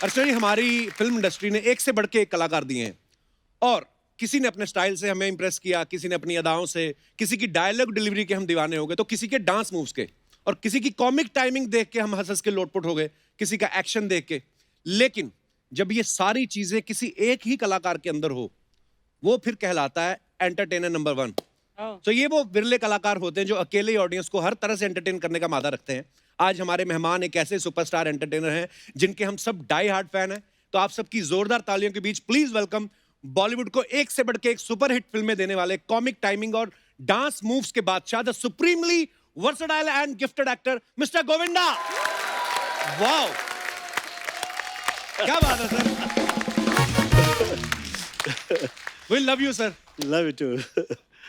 अर्चना जी, हमारी film industry ने एक से बढ़ के एक कलाकार दिए हैं और किसी ने अपने स्टाइल से हमें इंप्रेस किया, किसी ने अपनी अदाओं से, किसी की डायलॉग डिलीवरी के हम दीवाने हो गए, तो किसी के डांस मूव्स के और किसी की कॉमिक टाइमिंग देख के हम हंस हंस के लोटपोट हो गए, किसी का एक्शन देख के। लेकिन जब ये सारी चीजें किसी एक ही कलाकार के अंदर हो, वो फिर कहलाता है एंटरटेनर नंबर 1। तो ये वो विरले कलाकार होते हैं जो अकेले ऑडियंस को हर तरह से एंटरटेन करने का मादा रखते हैं। आज हमारे मेहमान एक ऐसे सुपरस्टार एंटरटेनर हैं जिनके हम सब डाई हार्ड फैन हैं। तो आप सबकी जोरदार तालियों के बीच प्लीज वेलकम बॉलीवुड को एक से बढ़ के एक सुपरहिट फिल्में देने वाले, कॉमिक टाइमिंग और डांस मूव्स के बादशाह, the supremely versatile and gifted actor mister Govinda. Wow, क्या बात है sir. We love you sir. Love you too.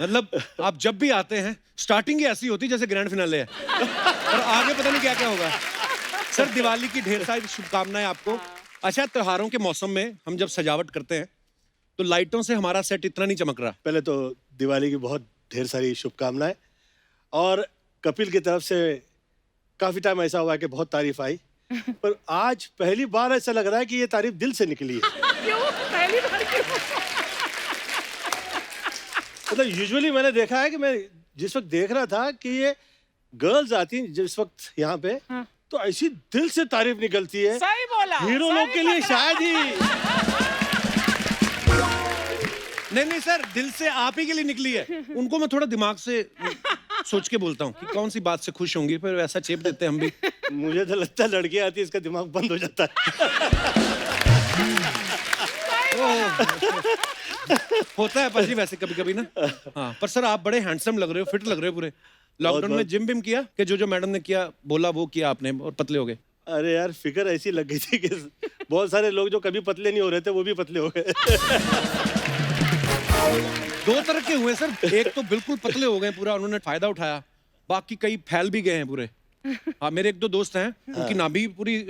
मतलब आप जब भी आते हैं स्टार्टिंग ही ऐसी होती है जैसे ग्रैंड फिनाले है और आगे पता नहीं क्या क्या होगा। सर, दिवाली की ढेर सारी शुभकामनाएं आपको। अच्छा, त्योहारों के मौसम में हम जब सजावट करते हैं तो लाइटों से हमारा सेट इतना नहीं चमक रहा। पहले तो दिवाली की बहुत ढेर सारी शुभकामनाएं, और कपिल की तरफ से काफी टाइम ऐसा हुआ है कि बहुत तारीफ आई, पर आज पहली बार ऐसा लग रहा है कि ये तारीफ दिल से निकली है। क्यों? पहली बार क्यों? मतलब यूजुअली मैंने देखा है कि मैं जिस वक्त देख रहा था कि ये गर्ल्स आती हैं जिस वक्त यहाँ पे, हाँ। तो ऐसी दिल से तारीफ निकलती है। सही बोला। हीरो सही लोग के लिए पकड़ा। शायद ही। नहीं सर, दिल से आप ही के लिए निकली है। उनको मैं थोड़ा दिमाग से सोच के बोलता हूँ कि कौन सी बात से खुश होंगी, फिर वैसा चेप देते हैं हम भी। मुझे तो लगता है लड़की आती है इसका दिमाग बंद हो जाता है। होता है पाजी वैसे कभी कभी ना। हाँ, पर सर आप बड़े हैंडसम लग रहे हो, फिट लग रहे हो पूरे। लॉकडाउन में जिम बिम किया कि जो मैडम ने किया बोला वो किया आपने और पतले हो गए? अरे यार, फिकर ऐसी लग गई थी कि बहुत सारे लोग जो कभी पतले नहीं हो रहे थे वो भी पतले हो गए। दो तरह के हुए सर, एक तो बिल्कुल पतले हो गए पूरा, उन्होंने फायदा उठाया, बाकी कई फैल भी गए हैं पूरे। हाँ, मेरे एक दो दोस्त हैं, उनकी नाभि पूरी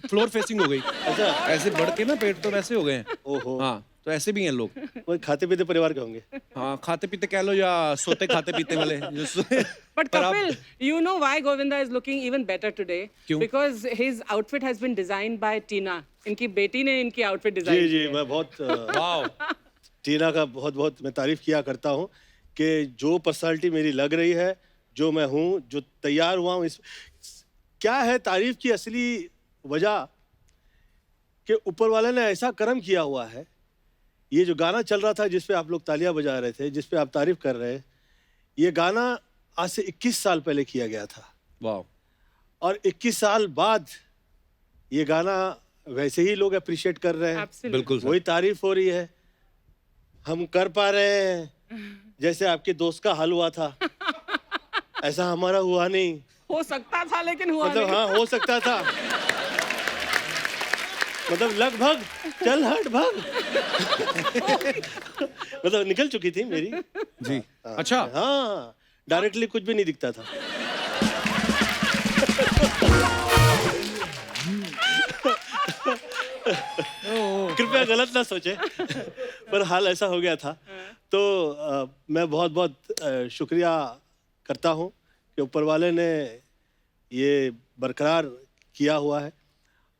फ्लोर फेसिंग हो गई। अच्छा, ऐसे बढ़ के ना पेट तो वैसे हो गए हैं। ओहो। हाँ, तो ऐसे भी हैं लोग। वो खाते पीते परिवार के होंगे। हाँ, खाते पीते कह लो या सोते खाते पीते वाले। But Kapil, you know why Govinda is looking even better today? क्यों? Because his outfit has been designed by Tina. इनकी बेटी ने इनकी outfit design जी की जी, है। मैं बहुत वाओ, टीना का बहुत बहुत मैं तारीफ किया करता हूँ कि जो पर्सनालिटी मेरी लग रही है, जो मैं हूँ, जो तैयार हुआ हूँ, इस क्या है तारीफ की असली वजह कि ऊपर वाले ने ऐसा कर्म किया हुआ है। ये जो गाना चल रहा था जिस पे आप लोग तालियां बजा रहे थे, जिस पे आप तारीफ कर रहे हैं, ये गाना आज से 21 साल पहले किया गया था, वाओ। और 21 साल बाद ये गाना वैसे ही लोग अप्रिशिएट कर रहे हैं। Absolutely. बिल्कुल सर। वही तारीफ हो रही है, हम कर पा रहे हैं जैसे आपके दोस्त का हाल हुआ था, ऐसा हमारा हुआ नहीं। हो सकता था लेकिन हुआ मतलब नहीं। हाँ, हो सकता था, मतलब लगभग चल हट भाग। मतलब निकल चुकी थी मेरी जी। अच्छा, हाँ, डायरेक्टली कुछ भी नहीं दिखता था। कृपया गलत ना सोचे, पर हाल ऐसा हो गया था। तो मैं बहुत बहुत शुक्रिया करता हूँ कि ऊपर वाले ने ये बरकरार किया हुआ है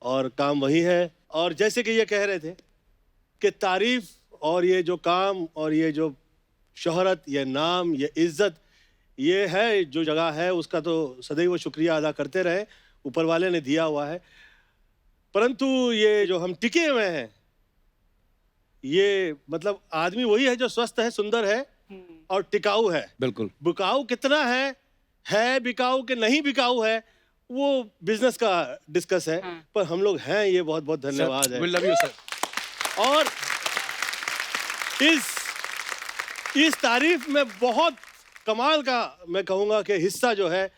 और काम वही है। और जैसे कि ये कह रहे थे कि तारीफ और ये जो काम और ये जो शोहरत, ये नाम, ये इज्जत, ये है जो जगह है, उसका तो सदैव शुक्रिया अदा करते रहे, ऊपर वाले ने दिया हुआ है। परंतु ये जो हम टिके हुए हैं, ये मतलब आदमी वही है जो स्वस्थ है, सुंदर है और टिकाऊ है। बिल्कुल। बिकाऊ कितना है बिकाऊ के नहीं बिकाऊ है, वो बिजनेस का डिस्कस है। पर हम लोग हैं, ये बहुत बहुत धन्यवाद है। We love you sir. और इस तारीफ में बहुत कमाल का मैं कहूँगा कि हिस्सा जो है,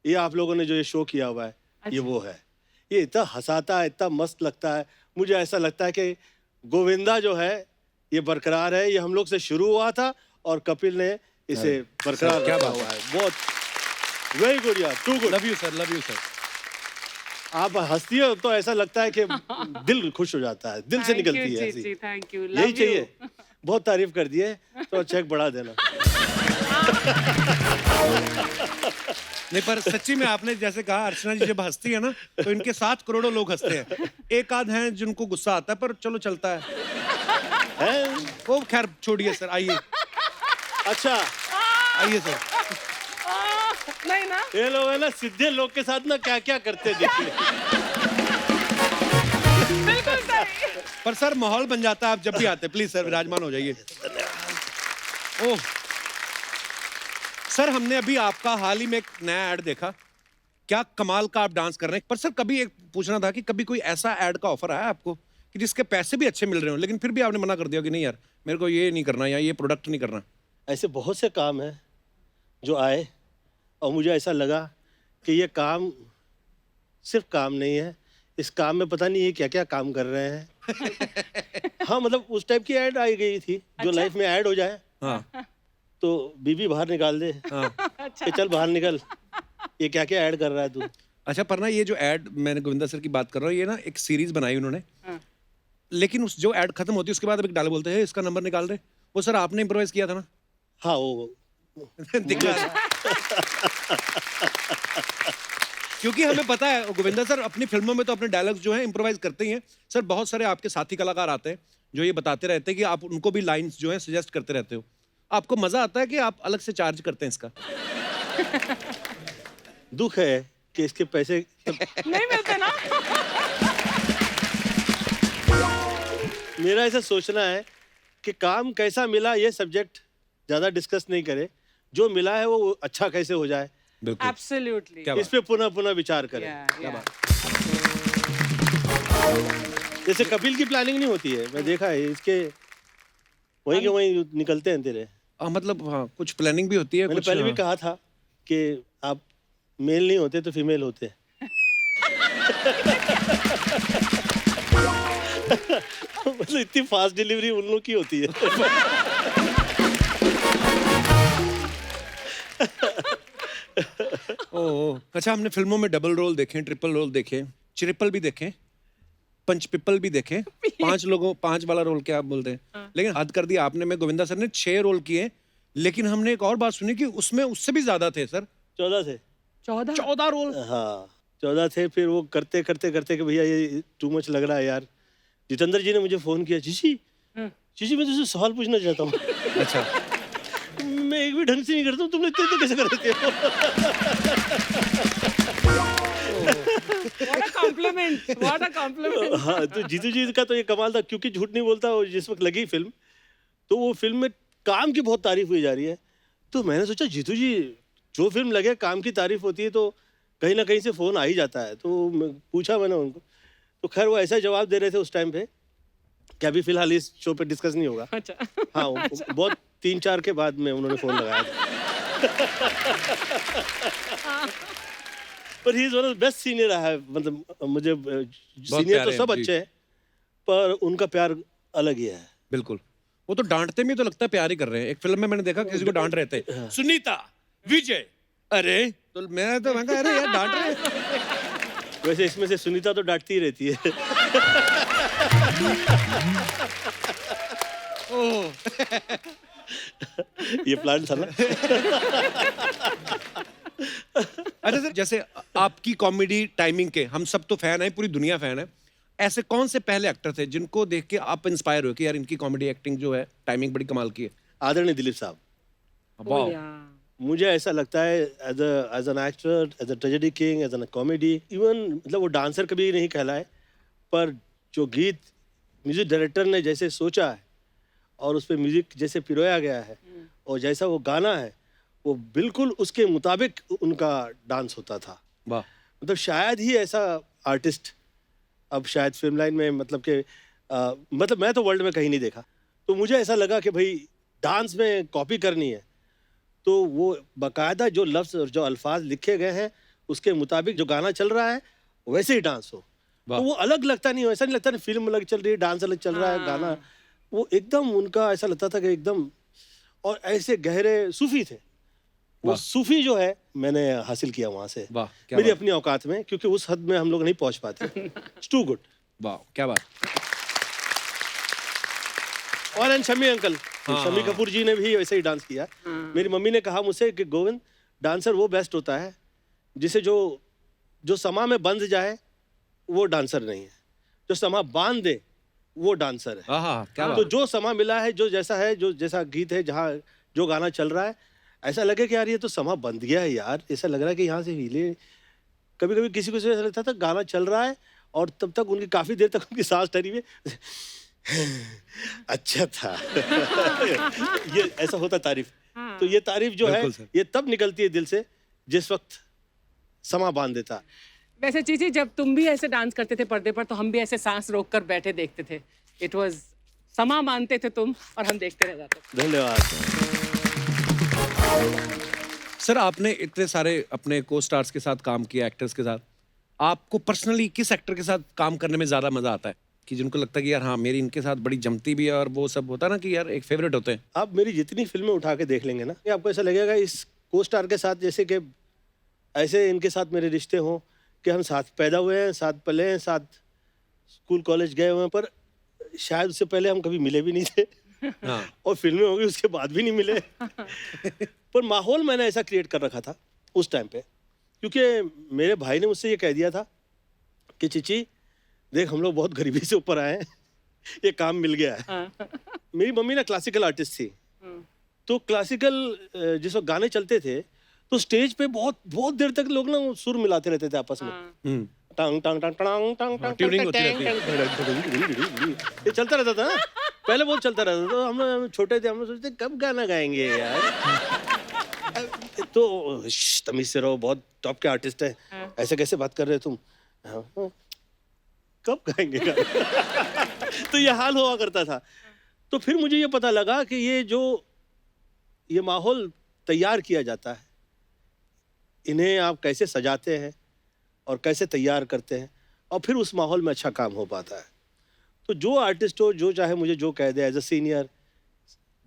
ये आप लोगों ने जो ये शो किया हुआ है, ये वो है। ये इतना हंसाता है, इतना मस्त लगता है। मुझे ऐसा लगता है कि गोविंदा जो है ये बरकरार है। ये हम लोग से शुरू हुआ था और कपिल ने इसे बरकरार क्या रखा बात हुआ है। बहुत वेरी गुड यार, too good. Love you sir, love you sir. आप हंसती हो तो ऐसा लगता है कि दिल खुश हो जाता है, दिल से Thank निकलती you, है जी, ऐसी। जी, thank you. यही Love चाहिए। you. बहुत तारीफ कर दी है, तो चेक बढ़ा देना। नहीं, पर सच्ची में आपने जैसे कहा, अर्चना जी जब हंसती है ना तो इनके साथ करोड़ों लोग हंसते हैं। एक आध हैं जिनको गुस्सा आता है, पर चलो चलता है। वो खैर छोड़िए सर, आइए अच्छा, आइए सर। नहीं ना, ये लोग है ना सीधे लोग के साथ ना क्या क्या करते हैं, देखिए। बिल्कुल सही। पर सर माहौल बन जाता है आप जब भी आते हैं। प्लीज सर विराजमान हो जाइए। ओह सर, हमने अभी आपका हाल ही में एक नया ऐड देखा, क्या कमाल का आप डांस कर रहे हैं। पर सर कभी एक पूछना था कि कभी कोई ऐसा ऐड का ऑफर आया आपको कि जिसके पैसे भी अच्छे मिल रहे हो, लेकिन फिर भी आपने मना कर दिया कि नहीं यार मेरे को ये नहीं करना या ये प्रोडक्ट नहीं करना? ऐसे बहुत से काम हैं जो आए और मुझे ऐसा लगा कि ये काम सिर्फ काम नहीं है, इस काम में पता नहीं ये क्या क्या काम कर रहे हैं। हाँ, मतलब उस टाइप की ऐड आई गई थी जो लाइफ में ऐड हो जाए हाँ तो बीबी बाहर निकाल दे हाँ। कि चल बाहर निकल, ये क्या क्या ऐड कर रहा है तू। अच्छा, पर ना ये जो ऐड, मैंने गोविंदा सर की बात कर रहा हूँ, ये ना एक सीरीज बनाई उन्होंने, हाँ। लेकिन उस जो ऐड खत्म होती है उसके बाद अब एक डायलॉग बोलते हैं इसका नंबर निकाल रहे, वो सर आपने इम्प्रोवाइज किया था ना? हाँ, वो दिख रहा है। क्योंकि हमें पता है गोविंदा सर अपनी फिल्मों में तो अपने डायलॉग्स जो हैं इम्प्रोवाइज करते ही हैं। सर बहुत सारे आपके साथी कलाकार आते हैं जो ये बताते रहते हैं कि आप उनको भी लाइंस जो हैं सजेस्ट करते रहते हो। आपको मजा आता है कि आप अलग से चार्ज करते हैं इसका? दुख है कि इसके पैसे नहीं मिलते ना। मेरा ऐसा सोचना है कि काम कैसा मिला ये सब्जेक्ट ज़्यादा डिस्कस नहीं करे, जो मिला है वो अच्छा कैसे हो जाए बिल्कुल। Absolutely. क्या इस पे पुनः पुनः विचार करें। जैसे कपिल की प्लानिंग नहीं होती है, मैं देखा है इसके वहीं के वहीं निकलते हैं तेरे। मतलब हाँ, कुछ प्लानिंग भी होती है। मैंने कुछ पहले भी कहा था कि आप मेल नहीं होते तो फीमेल होते। मतलब इतनी फास्ट डिलीवरी उन लोग की होती है। ओह अच्छा, हमने फिल्मों में डबल रोल देखे, ट्रिपल रोल देखे, ट्रिपल भी देखे, पंच पिपल भी देखे, 5 वाला रोल क्या आप बोलते हैं, लेकिन हद कर दिया आपने। में गोविंदा सर ने 6 रोल किए, लेकिन हमने एक और बात सुनी कि उसमें उससे भी ज्यादा थे सर। 14 थे। 14 रोल? हाँ 14 थे। फिर वो करते करते करते कि भैया ये टू मच लग रहा है यार। जितेंद्र जी ने मुझे फोन किया, जीजी जीजी मैं तुझसे सवाल पूछना चाहता हूँ। अच्छा। मैं एक भी ढंग से नहीं करता हूँ, तुम लोग इतने कैसे कर देते हो? What a compliment. What a compliment. हाँ, तो जीतू जी का तो ये कमाल था, क्योंकि झूठ नहीं बोलता। और जिस वक्त लगी फिल्म तो वो फिल्म में काम की बहुत तारीफ हुई जा रही है, तो मैंने सोचा जीतू जी जो फिल्म लगे काम की तारीफ होती है तो कहीं ना कहीं से फोन आ ही जाता है। तो पूछा मैंने उनको, तो खैर वो ऐसा जवाब दे रहे थे उस टाइम पे कि अभी फिलहाल इस शो पे डिस्कस नहीं होगा। अच्छा। हाँ, बहुत 3-4 के बाद में उन्होंने फोन लगाया था। पर he is one of the best senior रहा है। मतलब मुझे सीनियर तो सब अच्छे हैं, पर उनका प्यार अलग ही है। बिल्कुल, वो तो डांटते भी तो लगता है प्यार ही कर रहे हैं। एक फिल्म में मैंने देखा किसी को डांट रहे थे, सुनीता, विजय, अरे तो मैं कहा अरे यार डांट रहे हैं। वैसे इसमें से सुनीता तो डांटती ही रहती है। ओह ये प्लान था ना। अच्छा सर, जैसे आपकी कॉमेडी टाइमिंग के हम सब तो फैन हैं, पूरी दुनिया फैन है, ऐसे कौन से पहले एक्टर थे जिनको देख के आप इंस्पायर हुए कि यार इनकी कॉमेडी एक्टिंग जो है टाइमिंग बड़ी कमाल की है? आदरणीय दिलीप साहब। Oh, yeah. मुझे ऐसा लगता है as an actor, as a tragedy king, as an comedy, even मतलब वो डांसर कभी नहीं कहलाए, पर जो गीत म्यूजिक डायरेक्टर ने जैसे सोचा है और उस पर म्यूजिक जैसे पिरोया गया है और जैसा वो गाना है वो बिल्कुल उसके मुताबिक उनका डांस होता था। वाह। मतलब शायद ही ऐसा आर्टिस्ट अब शायद फिल्म लाइन में, मतलब कि मतलब मैं तो वर्ल्ड में कहीं नहीं देखा। तो मुझे ऐसा लगा कि भाई डांस में कॉपी करनी है तो वो बाकायदा जो लफ्ज़ और जो अल्फाज लिखे गए हैं उसके मुताबिक जो गाना चल रहा है वैसे ही डांस हो। तो वो अलग लगता नहीं हो, ऐसा नहीं लगता नहीं फिल्म अलग चल रही है, डांस अलग चल रहा है, गाना वो एकदम उनका ऐसा लगता था कि एकदम, और ऐसे गहरे सूफी थे वो। सूफी जो है मैंने हासिल किया वहां से, वाह, क्या मेरी बात। अपनी औकात में, क्योंकि उस हद में हम लोग नहीं पहुंच पाते। It's too good. वाह, क्या बात। और एंड शमी अंकल, शमी कपूर जी ने भी वैसे ही डांस किया। मेरी मम्मी ने कहा मुझसे कि गोविंद डांसर वो बेस्ट होता है जिसे जो समा में बंध जाए वो डांसर नहीं है, जो समा बांध दे वो डांसर है। हाँ, क्या तो बात। जो समा मिला है, जो जैसा है, जो जैसा गीत है, जहाँ जो गाना चल रहा है, ऐसा लगे कि यार ये तो समा बंध गया है यार, ऐसा लग रहा है कि यहाँ से हिले। कभी कभी किसी को ऐसा लगता था गाना चल रहा है और तब तक उनकी काफी देर तक उनकी सांस ठहरी हुई है। अच्छा था। ये ऐसा होता तारीफ। तो ये तारीफ जो है बिल्कुल सर। ये तब निकलती है दिल से जिस वक्त समा बांध देता। वैसे चीची, जब तुम भी ऐसे डांस करते थे पर्दे पर, तो हम भी ऐसे सांस रोक कर बैठे देखते थे। इट वाज समा मानते थे तुम और हम देखते रह जाते थे। धन्यवाद। सर आपने इतने सारे अपने को स्टार्स के साथ काम किया, एक्टर्स के साथ, आपको पर्सनली किस एक्टर के साथ काम करने में ज्यादा मजा आता है कि जिनको लगता है कि यार हाँ मेरी इनके साथ बड़ी जमती भी है, और वो सब होता है ना कि यार एक फेवरेट होते हैं? आप मेरी जितनी फिल्में उठा के देख लेंगे ना, ये आपको ऐसा लगेगा इस को स्टार के साथ जैसे कि ऐसे इनके साथ मेरे रिश्ते हों कि हम साथ पैदा हुए हैं, साथ पले हैं, साथ स्कूल कॉलेज गए हुए हैं, पर शायद उससे पहले हम कभी मिले भी नहीं थे। हाँ। और फिल्में होंगी उसके बाद भी नहीं मिले। पर माहौल मैंने ऐसा क्रिएट कर रखा था उस टाइम पे, क्योंकि मेरे भाई ने मुझसे ये कह दिया था कि चिची देख हम लोग बहुत गरीबी से ऊपर आए हैं, ये काम मिल गया है। मेरी मम्मी ना क्लासिकल आर्टिस्ट थी, तो क्लासिकल जिस वक्त गाने चलते थे तो स्टेज पे बहुत बहुत देर तक लोग ना सुर मिलाते रहते थे आपस में। टांग टांग टांग टांग टांग टांग ट्यूनिंग होती टांग, रहती है। ये चलता रहता था ना, पहले बहुत चलता रहता था। तो हम लोग छोटे थे, हम लोग सोचते कब गाना गाएंगे यार। तो तमीज से रहो, बहुत टॉप के आर्टिस्ट है, ऐसे कैसे बात कर रहे हो तुम, कब गाएंगे गाना। तो ये हाल हुआ करता था। तो फिर मुझे ये पता लगा कि ये माहौल तैयार किया जाता है, इन्हें आप कैसे सजाते हैं और कैसे तैयार करते हैं, और फिर उस माहौल में अच्छा काम हो पाता है। तो जो आर्टिस्ट हो, जो चाहे मुझे जो कह दे, एज अ सीनियर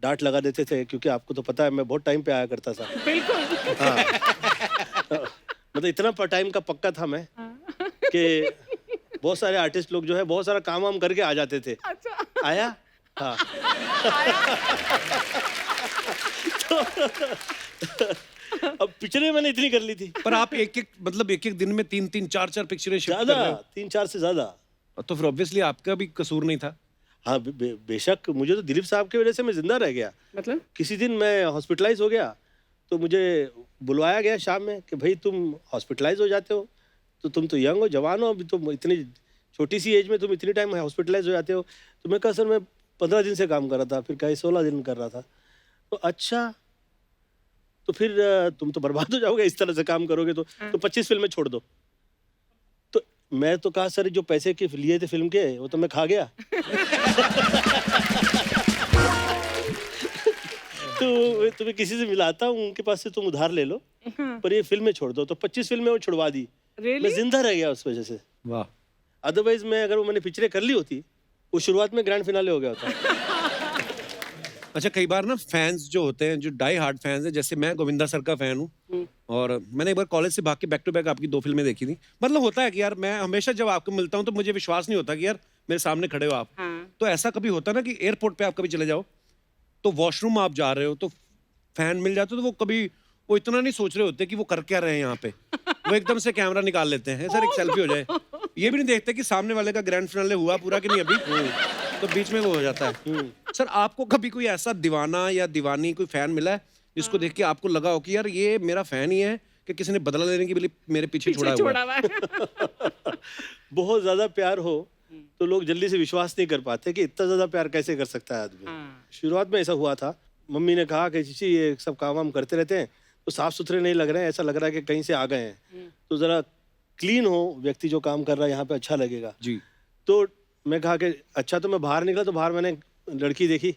डांट लगा देते थे, क्योंकि आपको तो पता है मैं बहुत टाइम पे आया करता था। बिल्कुल। हाँ। मतलब इतना टाइम का पक्का था मैं कि बहुत सारे आर्टिस्ट लोग जो है बहुत सारा काम वाम करके आ जाते थे। अच्छा। आया? हाँ। अब पिक्चरें मैंने इतनी कर ली थी, पर आप एक एक मतलब एक एक दिन में 3-3 4-4 पिक्चरें शिफ्ट कर ज्यादा रहे हो, 3-4 से ज्यादा। तो फिर ऑब्वियसली आपका भी कसूर नहीं था। हाँ बेशक, मुझे तो दिलीप साहब की वजह से मैं जिंदा रह गया। मतलब किसी दिन मैं हॉस्पिटलाइज हो गया तो मुझे बुलवाया गया शाम में कि भाई तुम हॉस्पिटलाइज हो जाते हो, तो तुम तो यंग हो, जवान हो, अभी तुम इतनी छोटी सी एज में तुम इतनी टाइम हॉस्पिटलाइज हो जाते हो। तो मैं कहा सर मैं 15 दिन से काम कर रहा था, फिर कहीं 16 दिन कर रहा था। तो अच्छा, तो फिर तुम तो बर्बाद हो जाओगे इस तरह से काम करोगे तो 25 फिल्में छोड़ दो। तो मैं तो कहा सर जो पैसे के लिए थे फिल्म के वो तो मैं खा गया। तो तुम्हें किसी से मिलाता हूँ, उनके पास से तुम उधार ले लो, पर ये फिल्में छोड़ दो। तो 25 फिल्में वो छुड़वा दी। Really? मैं जिंदा रह गया उस वजह से। वाह। अदरवाइज मैं अगर वो मैंने पिक्चरें कर ली होती, वो शुरुआत में ग्रैंड फिनाले हो गया होता। अच्छा, कई बार ना फैंस जो होते हैं, जो डाई हार्ड फैंस हैं, जैसे मैं गोविंदा सर का फैन हूँ, और मैंने एक बार कॉलेज से भाग के बैक टू बैक आपकी 2 फिल्में देखी थी। मतलब होता है कि यार मैं हमेशा जब आपको मिलता हूँ तो मुझे विश्वास नहीं होता कि यार मेरे सामने खड़े हो आप। तो ऐसा कभी होता ना कि एयरपोर्ट पे आप कभी चले जाओ तो वॉशरूम आप जा रहे हो तो फैन मिल जाते, तो वो कभी वो इतना नहीं सोच रहे होते कि वो कर क्या रहे हैं यहाँ पे, वो एकदम से कैमरा निकाल लेते हैं, सर एक सेल्फी हो जाए। ये भी नहीं देखते कि सामने वाले का ग्रैंड फिनाले हुआ पूरा कि नहीं अभी, तो बीच में वो हो जाता है। सर आपको कभी कोई ऐसा दीवाना या दीवानी कोई फैन मिला है जिसको देख के आपको लगा हो कि यार ये मेरा फैन ही है, कि किसी ने बदला लेने के लिए मेरे पीछे छोड़ा हुआ है? बहुत ज्यादा प्यार हो तो लोग जल्दी से विश्वास नहीं कर पाते कि इतना ज्यादा प्यार कैसे कर सकता है आदमी। शुरुआत में ऐसा हुआ था, मम्मी ने कहा कि चीची ये सब काम वाम करते रहते हैं तो साफ सुथरे नहीं लग रहे हैं, ऐसा लग रहा है कि कहीं से आ गए हैं, तो जरा क्लीन हो व्यक्ति जो काम कर रहा है यहाँ पे, अच्छा लगेगा जी। तो मैं कहा कि अच्छा। तो मैं बाहर निकला तो बाहर मैंने लड़की देखी,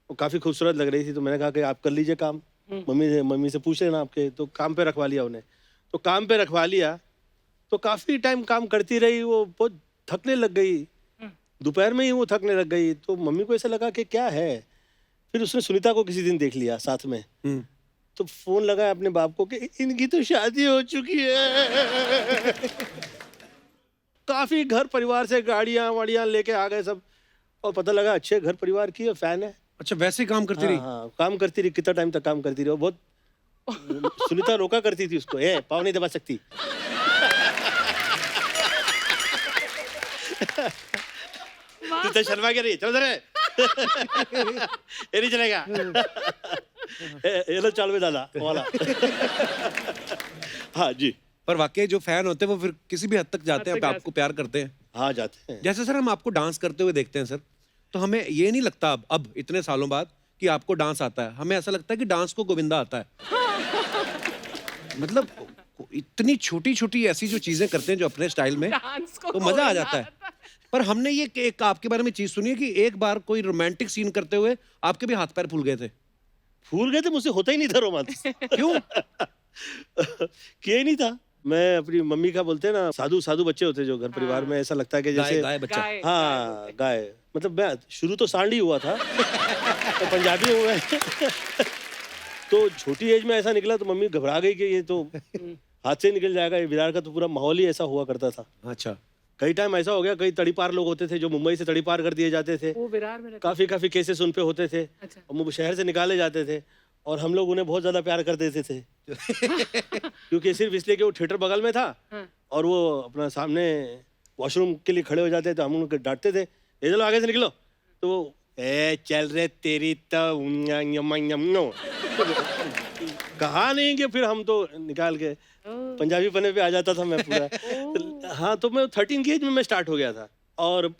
वो काफ़ी खूबसूरत लग रही थी, तो मैंने कहा कि आप कर लीजिए काम, मम्मी से पूछ लेना आपके। तो काम पे रखवा लिया उन्हें, तो काम पे रखवा लिया तो काफ़ी टाइम काम करती रही, वो बहुत थकने लग गई, दोपहर में ही वो थकने लग गई। तो मम्मी को ऐसा लगा कि क्या है। फिर उसने सुनीता को किसी दिन देख लिया साथ में, तो फोन लगाया अपने बाप को कि इनकी तो शादी हो चुकी है। काफी घर परिवार से गाड़ियां वाड़ियां लेके आ गए सब, और पता लगा अच्छे घर परिवार की फैन है। अच्छा, वैसे ही काम करती रही? हाँ, काम करती रही, कितना टाइम तक काम करती रही, बहुत सुनीता रोका करती थी उसको, ए पाँव नहीं दबा सकती। तू तो शर्मा के रही, चलो जरा। ये नहीं चलेगा। ये लो चाल में दादा वाला। हाँ जी। पर वाकई जो फैन होते हैं वो फिर किसी भी हद तक जाते हैं, आपको प्यार करते हैं। हाँ जाते हैं। जैसे सर हम आपको डांस करते हुए देखते हैं सर, तो हमें ये नहीं लगता अब इतने सालों बाद कि आपको डांस आता है। हमें ऐसा लगता है कि डांस को गोविंदा आता है। मतलब इतनी छोटी छोटी ऐसी जो चीजें करते हैं जो अपने स्टाइल में, डांस को तो मजा आ गोविंदा जाता है। आता पर हमने ये एक आपके बारे में चीज सुनी है कि एक बार कोई रोमांटिक सीन करते हुए आपके भी हाथ पैर फूल गए थे। फूल गए थे, मुझसे होता ही नहीं था रोमांस। क्यों? किया ही नहीं था। मैं अपनी मम्मी का, बोलते हैं ना, साधु साधु बच्चे होते जो घर परिवार में, ऐसा लगता है कि गाय जैसे गाय बच्चा। गाय, हाँ गाय। मतलब मैं शुरू तो सांड ही हुआ था, तो पंजाबी हुआ है। तो छोटी एज में ऐसा निकला तो मम्मी घबरा गई कि ये तो हाथ से निकल जाएगा। ये विरार का तो पूरा माहौल ही ऐसा हुआ करता था। अच्छा। कई टाइम ऐसा हो गया, कई तड़ीपार लोग होते थे जो मुंबई से तड़ीपार कर दिए जाते थे। वो विरार में रहता काफी काफी केसेस उन पे होते थे। अच्छा। और वो शहर से निकाले जाते थे और हम लोग उन्हें बहुत ज्यादा प्यार कर देते थे। क्योंकि सिर्फ इसलिए कि वो थिएटर बगल में था हाँ। और वो अपना सामने वॉशरूम के लिए खड़े हो जाते थे, हम उनको डांटते थे, ये चलो आगे से निकलो। तो वो ए चल रे तेरी तो कहा नहीं कि फिर हम तो निकाल के पंजाबी पने पे आ जाता था मैं पूरा। हाँ, तो मैं 13 की एज में मैं स्टार्ट हो गया था। और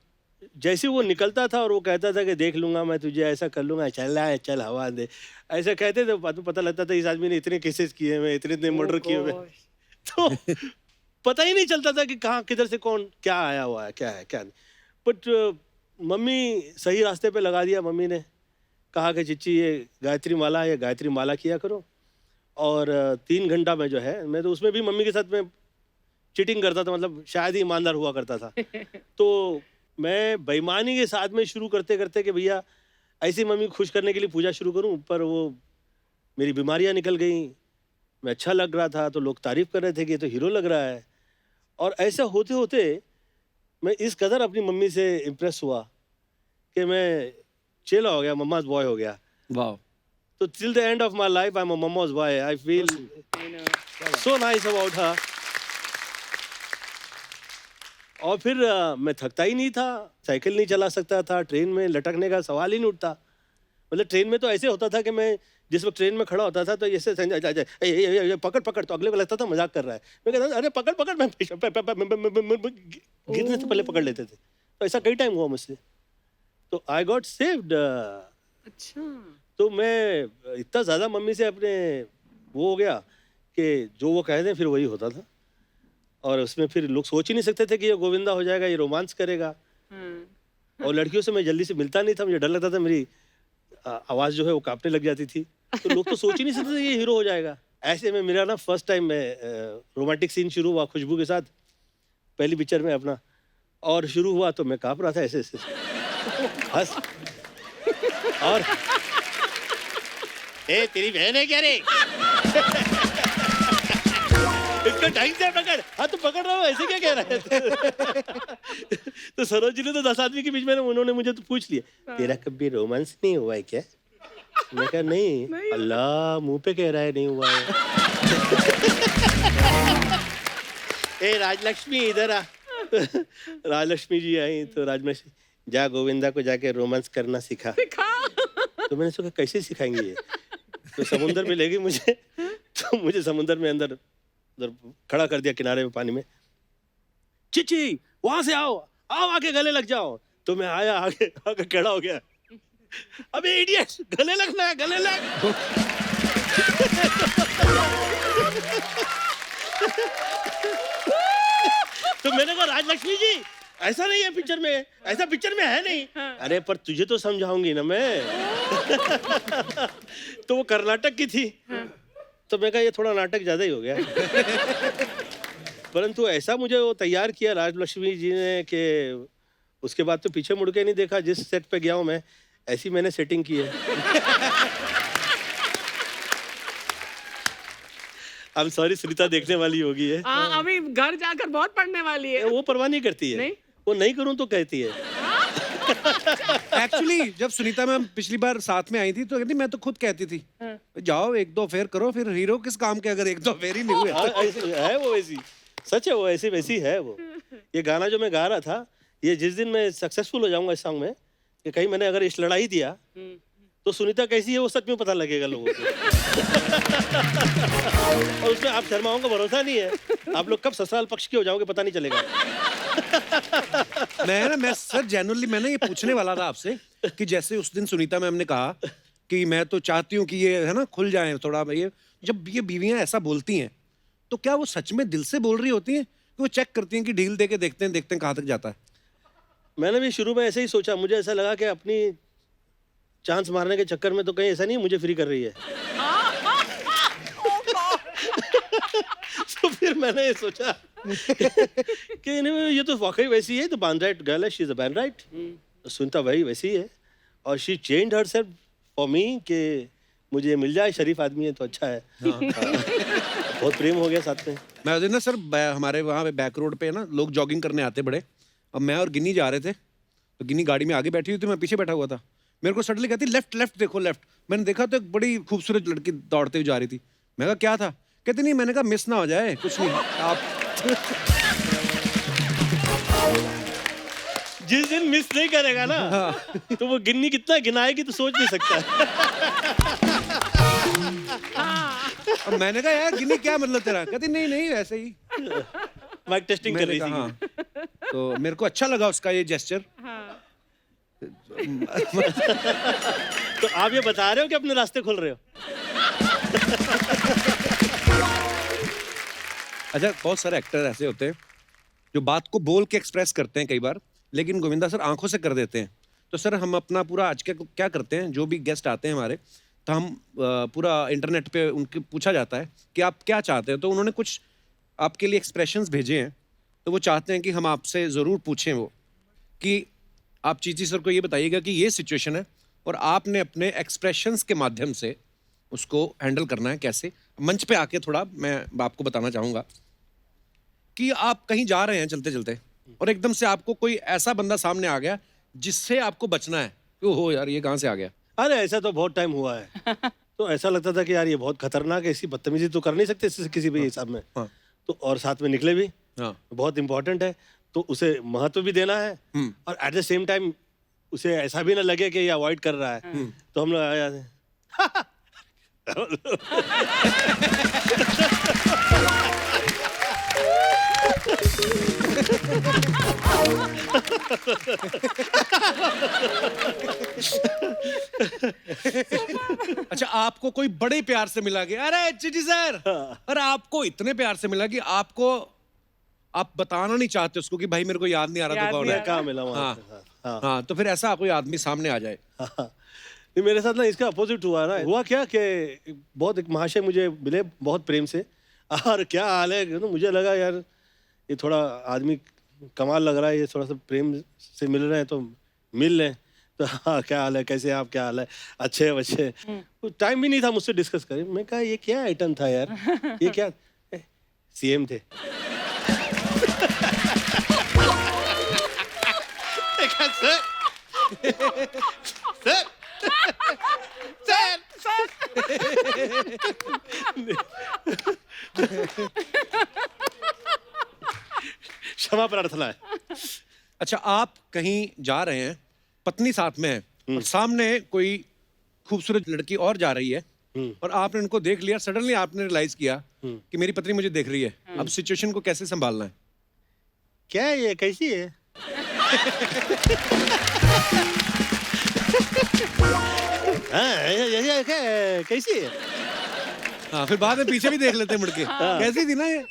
जैसे वो निकलता था और वो कहता था कि देख लूंगा मैं तुझे, ऐसा कर लूंगा, चल रहा है, चल हवा दे, ऐसा कहते थे। बाद में पता लगता था इस आदमी ने इतने केसेस किए हुए, इतने मर्डर किए हुए। तो पता ही नहीं चलता था कि कहाँ किधर से कौन क्या आया हुआ है, क्या है क्या नहीं। बट मम्मी सही रास्ते पे लगा दिया। मम्मी ने कहा कि चिच्ची ये गायत्री माला है, ये गायत्री माला किया करो। और 3 घंटा में जो है, मैं तो उसमें भी मम्मी के साथ में चीटिंग करता था, मतलब शायद ही ईमानदार हुआ करता था। तो मैं बेईमानी के साथ में शुरू करते करते कि भैया ऐसे मम्मी को खुश करने के लिए पूजा शुरू करूं, पर वो मेरी बीमारियां निकल गई। मैं अच्छा लग रहा था तो लोग तारीफ कर रहे थे कि ये तो हीरो लग रहा है। और ऐसा होते होते मैं इस कदर अपनी मम्मी से इम्प्रेस हुआ कि मैं चेला हो गया, मम्माज बॉय हो गया। वाह। तो till the end of my life I am a mama's boy. I feel so nice about her. और फिर मैं थकता ही नहीं था, साइकिल नहीं चला सकता था, ट्रेन में लटकने का सवाल ही नहीं उठता। मतलब ट्रेन में तो ऐसे होता था कि मैं जिस वक्त ट्रेन में खड़ा होता था तो ऐसे पकड़ पकड़, तो अगले को लगता था मजाक कर रहा है। मैं कहता था अरे पकड़ पकड़, मैं गिरने से पहले पकड़ लेते थे। तो ऐसा कई टाइम हुआ मुझसे, तो आई गॉट सेव्ड। अच्छा। तो मैं इतना ज़्यादा मम्मी से अपने वो हो गया कि जो वो कह दें फिर वही होता था। और उसमें फिर लोग सोच ही नहीं सकते थे कि ये गोविंदा हो जाएगा, ये रोमांस करेगा। और लड़कियों से मैं जल्दी से मिलता नहीं था, मुझे डर लगता था मेरी आवाज़ जो है वो कांपने लग जाती थी। तो लोग तो सोच ही नहीं सकते थे ये हीरो हो जाएगा। ऐसे में मेरा ना फर्स्ट टाइम में रोमांटिक सीन शुरू हुआ खुशबू के साथ, पहली पिक्चर में अपना। और शुरू हुआ तो मैं काँप रहा था ऐसे ऐसे बस। और ए तेरी बहन है क्या रे? इसको ढंग से पकड़। हाँ तो पकड़ रहा हूँ, ऐसे क्या कह रहा है? तो सरोज जी ने तो 10 आदमी के बीच में उन्होंने मुझे तो पूछ लिया, तेरा कभी रोमांस नहीं हुआ है क्या? मैं कहा नहीं। अल्लाह, मुंह पे कह रहा है नहीं हुआ है। ए राजलक्ष्मी इधर आ। राजलक्ष्मी जी आई तो राजलक्ष्मी, जा गोविंदा को जाके रोमांस करना सिखा। तो मैंने सोचा कैसे सिखाएंगे ये? तो समुंदर में ले गई मुझे। तो मुझे समुंदर में अंदर उधर खड़ा कर दिया किनारे में पानी में। चिची वहां से आओ, आओ आके गले लग जाओ। तो मैं आया, आगे आके खड़ा हो गया। अबे इडियट, गले लगना है, गले लग। तो मैंने कहा राजलक्ष्मी जी ऐसा नहीं है पिक्चर में, ऐसा पिक्चर में है नहीं। अरे पर तुझे तो समझाऊंगी ना मैं। तो वो कर्नाटक की थी। तो मैं कहा ये थोड़ा नाटक ज्यादा ही हो गया। परंतु ऐसा मुझे वो तैयार किया राजलक्ष्मी जी ने कि उसके बाद तो पीछे मुड़ के नहीं देखा। जिस सेट पे गया हूँ मैं, ऐसी मैंने सेटिंग की है। I'm sorry, सुनीता देखने वाली होगी है। अभी घर जाकर बहुत पढ़ने वाली है। वो परवाह नहीं करती है। नहीं? वो नहीं करूं तो कहती है। एक्चुअली जब सुनीता मैम पिछली बार साथ में आई थी तो कहती मैं तो खुद कहती थी जाओ एक दो फेर करो, फिर हीरो किस काम के अगर एक दो फेर ही नहीं हुए। हाँ, ऐसी है वो, वैसी सच है वो, ऐसी वैसी है वो। ये गाना जो मैं गा रहा था, ये जिस दिन मैं सक्सेसफुल हो जाऊंगा इस सॉन्ग में, कि कहीं मैंने अगर इस लड़ाई दिया तो सुनीता कैसी है वो सच में पता लगेगा लोगों को। और उसमें आप शर्माओं का भरोसा नहीं है, आप लोग कब ससुराल पक्ष के हो जाओगे पता नहीं चलेगा। मैं सर जेन्युइनली मैंने ये पूछने वाला था आपसे कि जैसे उस दिन सुनीता मैम ने कहा कि मैं तो चाहती हूँ कि ये है ना खुल जाए थोड़ा, ये जब ये बीवियां ऐसा बोलती हैं तो क्या वो सच में दिल से बोल रही होती हैं कि वो चेक करती हैं कि ढील दे के देखते हैं कहाँ तक जाता है? मैंने भी शुरू में ऐसे ही सोचा, मुझे ऐसा लगा कि अपनी चांस मारने के चक्कर में तो कहीं ऐसा नहीं मुझे फ्री कर रही है। तो फिर मैंने ये सोचा कि नहीं, ये तो वाकई वैसी है, तो बांद्राइट गर्ल है, शी इज अ बांद्राइट। सुनीता भाई वैसी है और she changed herself for me कि मुझे मिल जाए, शरीफ आदमी है तो अच्छा है। हाँ। बहुत प्रेम हो गया साथ में। मैं उस दिन ना सर हमारे वहाँ पे बैक रोड पे ना लोग जॉगिंग करने आते बड़े, अब मैं और गिन्नी जा रहे थे तो गिन्नी गाड़ी में आगे बैठी हुई थी, मैं पीछे बैठा हुआ था। मेरे को सडनली कहती लेफ्ट लेफ्ट देखो लेफ्ट। मैंने देखा तो एक बड़ी खूबसूरत लड़की दौड़ते हुए जा रही थी। मैं कहा क्या था? कहती नहीं, मैंने कहा मिस ना हो जाए, कुछ नहीं आप। जिस दिन मिस नहीं करेगा ना तो वो गिन्नी कितना गिनाएगी तो सोच नहीं सकता। अब मैंने कहा यार गिन्नी क्या मतलब तेरा? कहती नहीं नहीं ऐसे ही माइक टेस्टिंग कर रही थी। हाँ। तो मेरे को अच्छा लगा उसका ये जेस्चर। तो आप ये बता रहे हो कि अपने रास्ते खोल रहे हो? अच्छा, बहुत सारे एक्टर ऐसे होते हैं जो बात को बोल के एक्सप्रेस करते हैं कई बार, लेकिन गोविंदा सर आंखों से कर देते हैं। तो सर हम अपना पूरा आज क्या करते हैं, जो भी गेस्ट आते हैं हमारे, तो हम पूरा इंटरनेट पे उनके पूछा जाता है कि आप क्या चाहते हैं, तो उन्होंने कुछ आपके लिए एक्सप्रेशंस भेजे हैं। तो वो चाहते हैं कि हम आपसे ज़रूर पूछें वो कि आप चीची सर को ये बताइएगा कि ये सिचुएशन है और आपने अपने एक्सप्रेशंस के माध्यम से उसको हैंडल करना है। कैसे? मंच पे आके थोड़ा मैं आपको बताना चाहूँगा कि आप कहीं जा रहे हैं चलते चलते और एकदम से आपको कोई ऐसा बंदा सामने आ गया जिससे आपको बचना है कि ओहो यार ये कहाँ से आ गया। अरे ऐसा तो बहुत टाइम हुआ है। तो ऐसा लगता था कि यार ये बहुत खतरनाक है, ऐसी बदतमीजी तो कर नहीं सकते इससे किसी भी हिसाब में। हाँ। तो और साथ में निकले भी। हाँ। बहुत इंपॉर्टेंट है, तो उसे महत्व भी देना है और एट द सेम टाइम उसे ऐसा भी ना लगे कि ये अवॉइड कर रहा है। तो हम लोग आया अच्छा, आपको कोई बड़े प्यार से मिला कि अरे चिटी सर, अरे आपको इतने प्यार से मिला कि आपको आप बताना नहीं चाहते उसको कि भाई मेरे को याद नहीं आ रहा तो कौन है। कहाँ मिला वहाँ हाँ, पे। हाँ। हाँ, तो फिर ऐसा कोई आदमी सामने आ जाए। हाँ। नहीं, मेरे साथ ना इसका अपोजिट हुआ ना। हुआ क्या कि बहुत एक महाशय मुझे मिले बहुत प्रेम से, और क्या हाल है, तो मुझे लगा यार ये थोड़ा आदमी कमाल लग रहा है, ये थोड़ा सा प्रेम से मिल रहे हैं तो मिल लें। तो हाँ क्या हाल है, कैसे आप, क्या हाल है, अच्छे बच्चे। टाइम भी नहीं था मुझसे डिस्कस करें। मैं कहा ये क्या आइटम था यार, ये क्या सीएम थे। सर सर सर क्षमा प्रार्थना है। अच्छा, आप कहीं जा रहे हैं, पत्नी साथ में है और सामने कोई खूबसूरत लड़की और जा रही है और आपने उनको देख लिया, सडनली आपने रियलाइज किया कि मेरी पत्नी मुझे देख रही है। अब सिचुएशन को कैसे संभालना है? क्या ये कैसी है? कैसी है? हाँ, फिर बाद में पीछे भी देख लेते हैं मुड़ के, कैसी थी ना ये।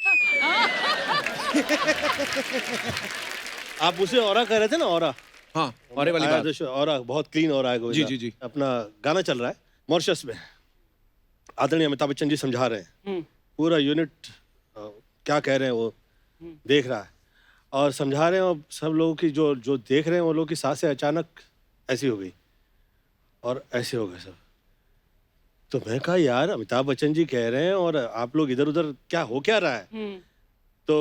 आप उसे ऑरा कह रहे थे ना, ऑरा। हाँ, औरे वाली बात। ऑरा बहुत क्लीन ऑरा है गोविंदा। जी, जी, जी। अपना गाना चल रहा है मॉरिशस में, आदरणीय अमिताभ बच्चन जी समझा रहे हैं, पूरा यूनिट क्या कह रहे हैं वो देख रहा है और समझा रहे हैं, और सब लोगों की जो देख रहे हैं वो लोग की सांसें अचानक ऐसी हो गई और ऐसे हो गए सब। तो मैं कहा यार अमिताभ बच्चन जी कह रहे हैं और आप लोग इधर उधर क्या हो क्या रहा है। तो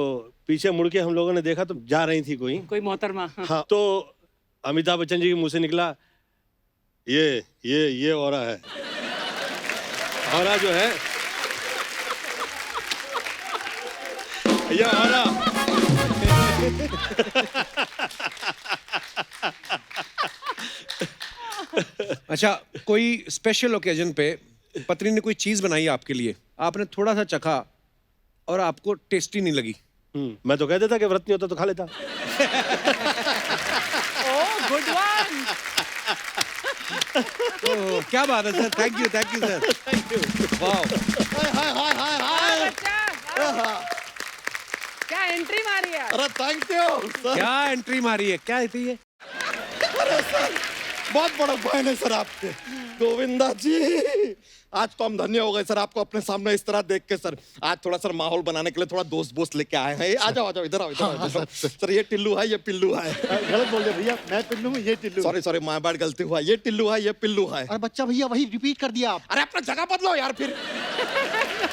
पीछे मुड़ के हम लोगों ने देखा तो जा रही थी कोई मोहतरमा। हाँ, तो अमिताभ बच्चन जी के मुंह से निकला, ये ऑरा है। ऑरा जो है, ये ऑरा। अच्छा, कोई स्पेशल ओकेजन पे पत्नी ने कोई चीज बनाई आपके लिए, आपने थोड़ा सा चखा और आपको टेस्टी नहीं लगी? मैं तो कह देता कि व्रत नहीं होता तो खा लेता। Oh good one. ओह, क्या बात है sir, thank you sir, thank you. Wow, क्या एंट्री मारी है। अरे थैंक यू सर। क्या एंट्री मारी है, क्या थी ये? अरे सर, बहुत बड़ा फैन है सर आपके, गोविंदा जी। आज तो हम धन्य हो गए सर आपको अपने सामने इस तरह देख के सर। आज थोड़ा सर माहौल बनाने के लिए थोड़ा दोस्त बोस्त लेके आए हैं। आ जाओ इधर आओ। सर ये टिल्लू है, ये पिल्लू है। गलत बोल रहे भैया, मैं टिल्लू हूँ, ये टिल्लू। सॉरी माय बैड, गलती हुआ। ये टिल्लू है, ये पिल्लू है। अरे बच्चा भैया वही रिपीट कर दिया आप। अरे अपना जगह बदलो यार फिर।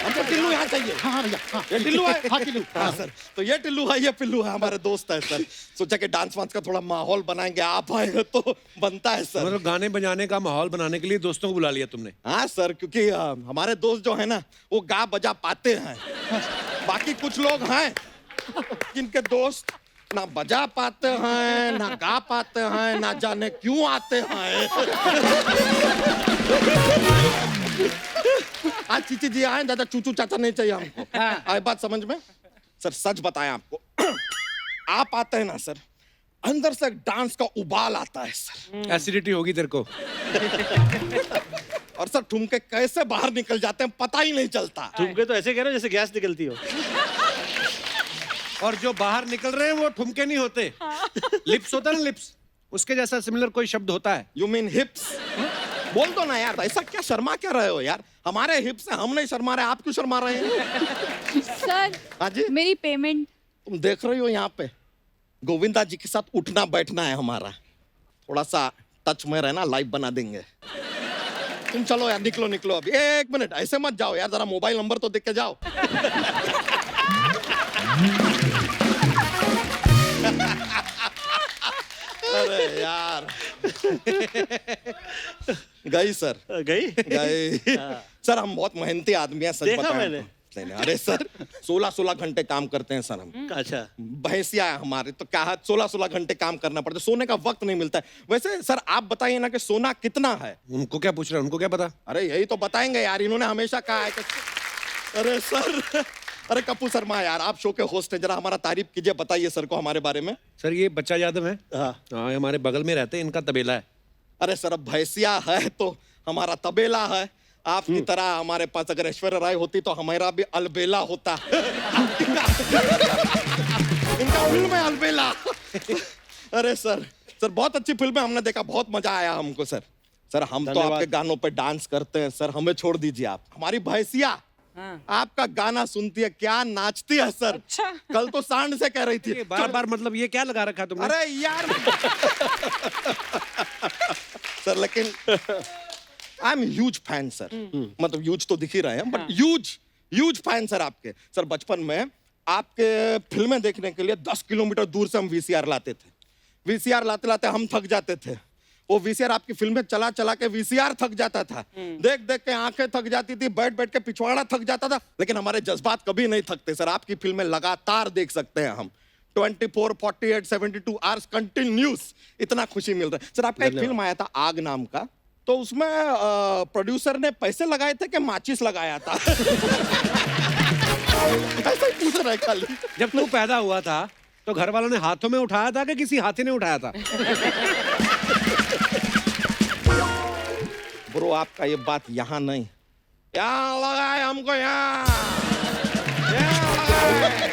हमको टिल्लू यहाँ चाहिए। हाँ भैया, हाँ ये टिल्लू है। हाँ टिल्लू। हाँ सर, तो ये टिल्लू है, ये पिल्लू है, हमारे दोस्त है सर। सोचा कि डांस वांस का थोड़ा माहौल बनाएंगे, आप आए हो तो बनता है सर। मतलब गाने बजाने का माहौल बनाने के लिए दोस्तों को बुला लिया तुमने? हाँ सर, क्योंकि हमारे दोस्त जो है ना वो गा बजा पाते हैं। बाकी कुछ लोग हैं जिनके दोस्त ना बजा पाते हैं, ना गा पाते हैं, ना जाने क्यों आते हैं। आज चीची जी आए, दादा चूचू चाचा नहीं चाहिए हमको। आए बात समझ में? सर सच बताएं आपको, आप आते हैं ना सर, अंदर से डांस का उबाल आता है सर। एसिडिटी होगी तेरे को। और सर ठुमके कैसे बाहर निकल जाते हैं पता ही नहीं चलता। ठुमके तो ऐसे कह रहे हो जैसे गैस निकलती हो। और जो बाहर निकल रहे हैं वो ठुमके नहीं होते, लिप्स होता है ना, लिप्स, उसके जैसा सिमिलर कोई शब्द होता है। You mean हिप्स? बोल दो ना यार, ऐसा क्या शर्मा क्या रहे हो यार? हमारे हिप्स हैं, हम नहीं शर्मा रहे, आप क्यों शर्मा रहे हैं? सर हाँ जी, मेरी पेमेंट। तुम देख रही हो यहाँ पे गोविंदा जी के साथ उठना बैठना है हमारा। थोड़ा सा टच में रहना, लाइव बना देंगे। तुम चलो यार, निकलो अभी। एक मिनट, ऐसे मत जाओ यार, जरा मोबाइल नंबर तो देख के जाओ। अरे यार गई सर, गई। सर हम बहुत मेहनती आदमी हैं, सच देखा बताएं मैंने। तो। नहीं, अरे सर 16-16 घंटे काम करते हैं सर हम। अच्छा, भैंसिया है हमारे, तो क्या है 16-16 घंटे काम करना पड़ता है, सोने का वक्त नहीं मिलता है। वैसे सर आप बताइए ना कि सोना कितना है? उनको क्या पूछ रहे हैं, उनको क्या पता? अरे यही तो बताएंगे यार, इन्होंने हमेशा कहा है कि अरे सर, अरे कपूर शर्मा यार, आप शो के होस्ट हैं, जरा हमारा तारीफ कीजिए, बताइए सर को हमारे बारे में। सर ये बच्चा यादव है, हाँ। हाँ, हमारे बगल में रहते हैं, इनका तबेला है। अरे सर अब भैंसिया है तो हमारा तबेला है। आपकी तरह हमारे पास अगर ऐश्वर्या राय होती तो हमारा भी अलबेला होता। इनका फिल्म है अलबेला। अरे सर बहुत अच्छी फिल्म है, हमने देखा, बहुत मजा आया हमको सर। सर हम तो धन्यवाद। आपके गानों पे डांस करते हैं सर, हमें छोड़ दीजिए आप। हमारी भैंसिया आपका गाना सुनती है, क्या नाचती है सर। अच्छा। कल तो सांड से कह रही थी। बार बार मतलब ये क्या लगा रखा है तुमने? अरे यार सर, लेकिन I am huge fan sir. मतलब ह्यूज तो दिख ही रहे हैं, बट ह्यूज फैन सर आपके। सर बचपन में आपके फिल्में देखने के लिए 10 किलोमीटर दूर से हम वीसीआर लाते थे। वीसीआर लाते लाते हम थक जाते थे। वो वीसीआर आपकी फिल्में चला चला के वीसीआर थक जाता था, देख देख के आंखें थक जाती थी, बैठ बैठ के पिछवाड़ा थक जाता था, लेकिन हमारे जज्बात कभी नहीं थकते सर। आपकी फिल्में लगातार देख सकते हैं हम, 24, 48, 72 आवर्स कंटिन्यूस। इतना खुशी मिल रहा है सर। आपका एक फिल्म आया था आग नाम का, तो उसमें प्रोड्यूसर ने पैसे लगाए थे कि माचिस लगाया था? ऐसा ही पूछ रहा है खाली। जब तू पैदा हुआ था तो घर वालों ने हाथों में उठाया था कि किसी हाथी ने उठाया था? ब्रो आपका ये बात यहाँ नहीं, यहाँ लगा है हमको, यहाँ लगा है।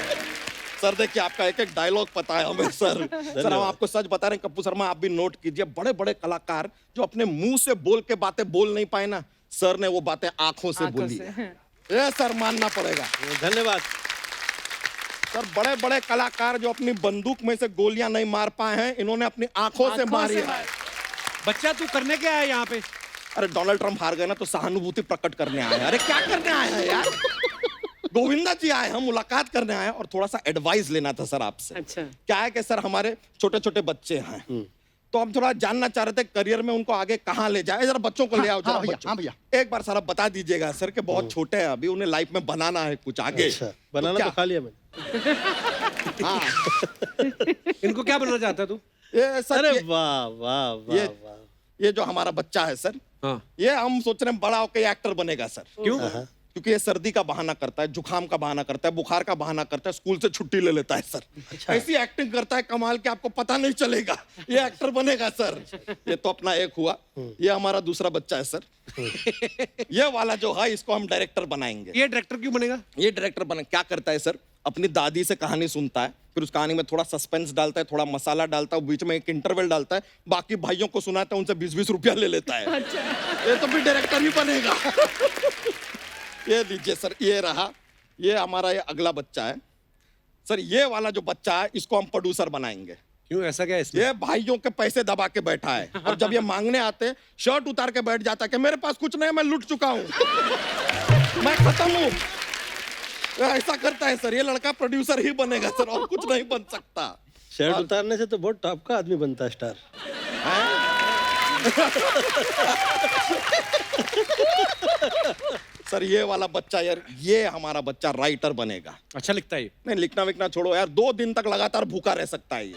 सर देखिए आपका एक एक डायलॉग पता है हमें सर। सर हम आपको सच बता रहे हैं कपूर शर्मा, आप भी नोट कीजिए, बड़े बड़े कलाकार जो अपने मुंह से बोल के बातें बोल नहीं पाए ना, सर ने वो बातें आंखों से बोली है। ये सर मानना पड़ेगा। धन्यवाद सर बड़े बड़े कलाकार जो अपनी बंदूक में से गोलियां नहीं मार पाए हैं, इन्होंने अपनी आंखों से मारी है। बच्चा तू करने क्या है यहाँ पे? अरे डोनाल्ड ट्रम्प हार गए ना तो सहानुभूति प्रकट करने आए हैं। अरे क्या करने आए हैं यार? गोविंदा जी आए, हम मुलाकात करने आए और थोड़ा सा एडवाइस लेना था सर आपसे। अच्छा। क्या है कि सर हमारे छोटे छोटे बच्चे हैं, तो हम थोड़ा जानना चाह रहे थे करियर में उनको आगे कहाँ ले जाए। जरा बच्चों को ले आओ, जरा हाँ भैया, बच्चों। हाँ भैया। एक बार सारा बता दीजिएगा सर कि बहुत छोटे हैं अभी, उन्हें लाइफ में बनाना है कुछ आगे। अच्छा, बनाना तो खा लिया मैंने। हाँ इनको क्या बनना चाहता है तू? ये सर अरे वाह वाह वाह ये वाह। ये जो हमारा बच्चा है सर, हाँ। ये हम सोच रहे हैं बड़ा होकर एक्टर बनेगा सर। क्यों? क्योंकि ये सर्दी का बहाना करता है, जुकाम का बहाना करता है, बुखार का बहाना करता है, स्कूल से छुट्टी ले लेता है सर। ऐसी एक्टिंग करता है कमाल कि आपको पता नहीं चलेगा। ये एक्टर बनेगा सर। ये तो अपना एक हुआ। ये हमारा दूसरा बच्चा है सर। ये वाला जो है इसको हम डायरेक्टर बनाएंगे। ये डायरेक्टर क्यों बनेगा? ये डायरेक्टर बने क्या करता है सर, अपनी दादी से कहानी सुनता है, फिर उस कहानी में थोड़ा सस्पेंस डालता है, थोड़ा मसाला डालता है, बीच में एक इंटरवल डालता है, बाकी भाइयों को सुनाता है, उनसे 20-20 रुपया ले लेता है। ये तो भी डायरेक्टर ही बनेगा। ये लीजिए सर, ये रहा, ये हमारा ये अगला बच्चा है सर। ये वाला जो बच्चा है इसको हम प्रोड्यूसर बनाएंगे। क्यों, ऐसा क्या है इसमें? ये भाइयों के पैसे दबा के बैठा है, और जब ये मांगने आते हैं शर्ट उतार के बैठ जाता है कि मेरे पास कुछ नहीं है, मैं लुट चुका हूं, मैं खत्म हूं। ऐसा करता है सर। ये लड़का प्रोड्यूसर ही बनेगा सर, और कुछ नहीं बन सकता। शर्ट उतारने से तो बहुत टॉप का आदमी बनता है स्टार। सर ये वाला बच्चा यार, ये हमारा बच्चा राइटर बनेगा। अच्छा लिखता है ये? नहीं, लिखना विखना छोड़ो यार, 2 दिन तक लगातार भूखा रह सकता है ये।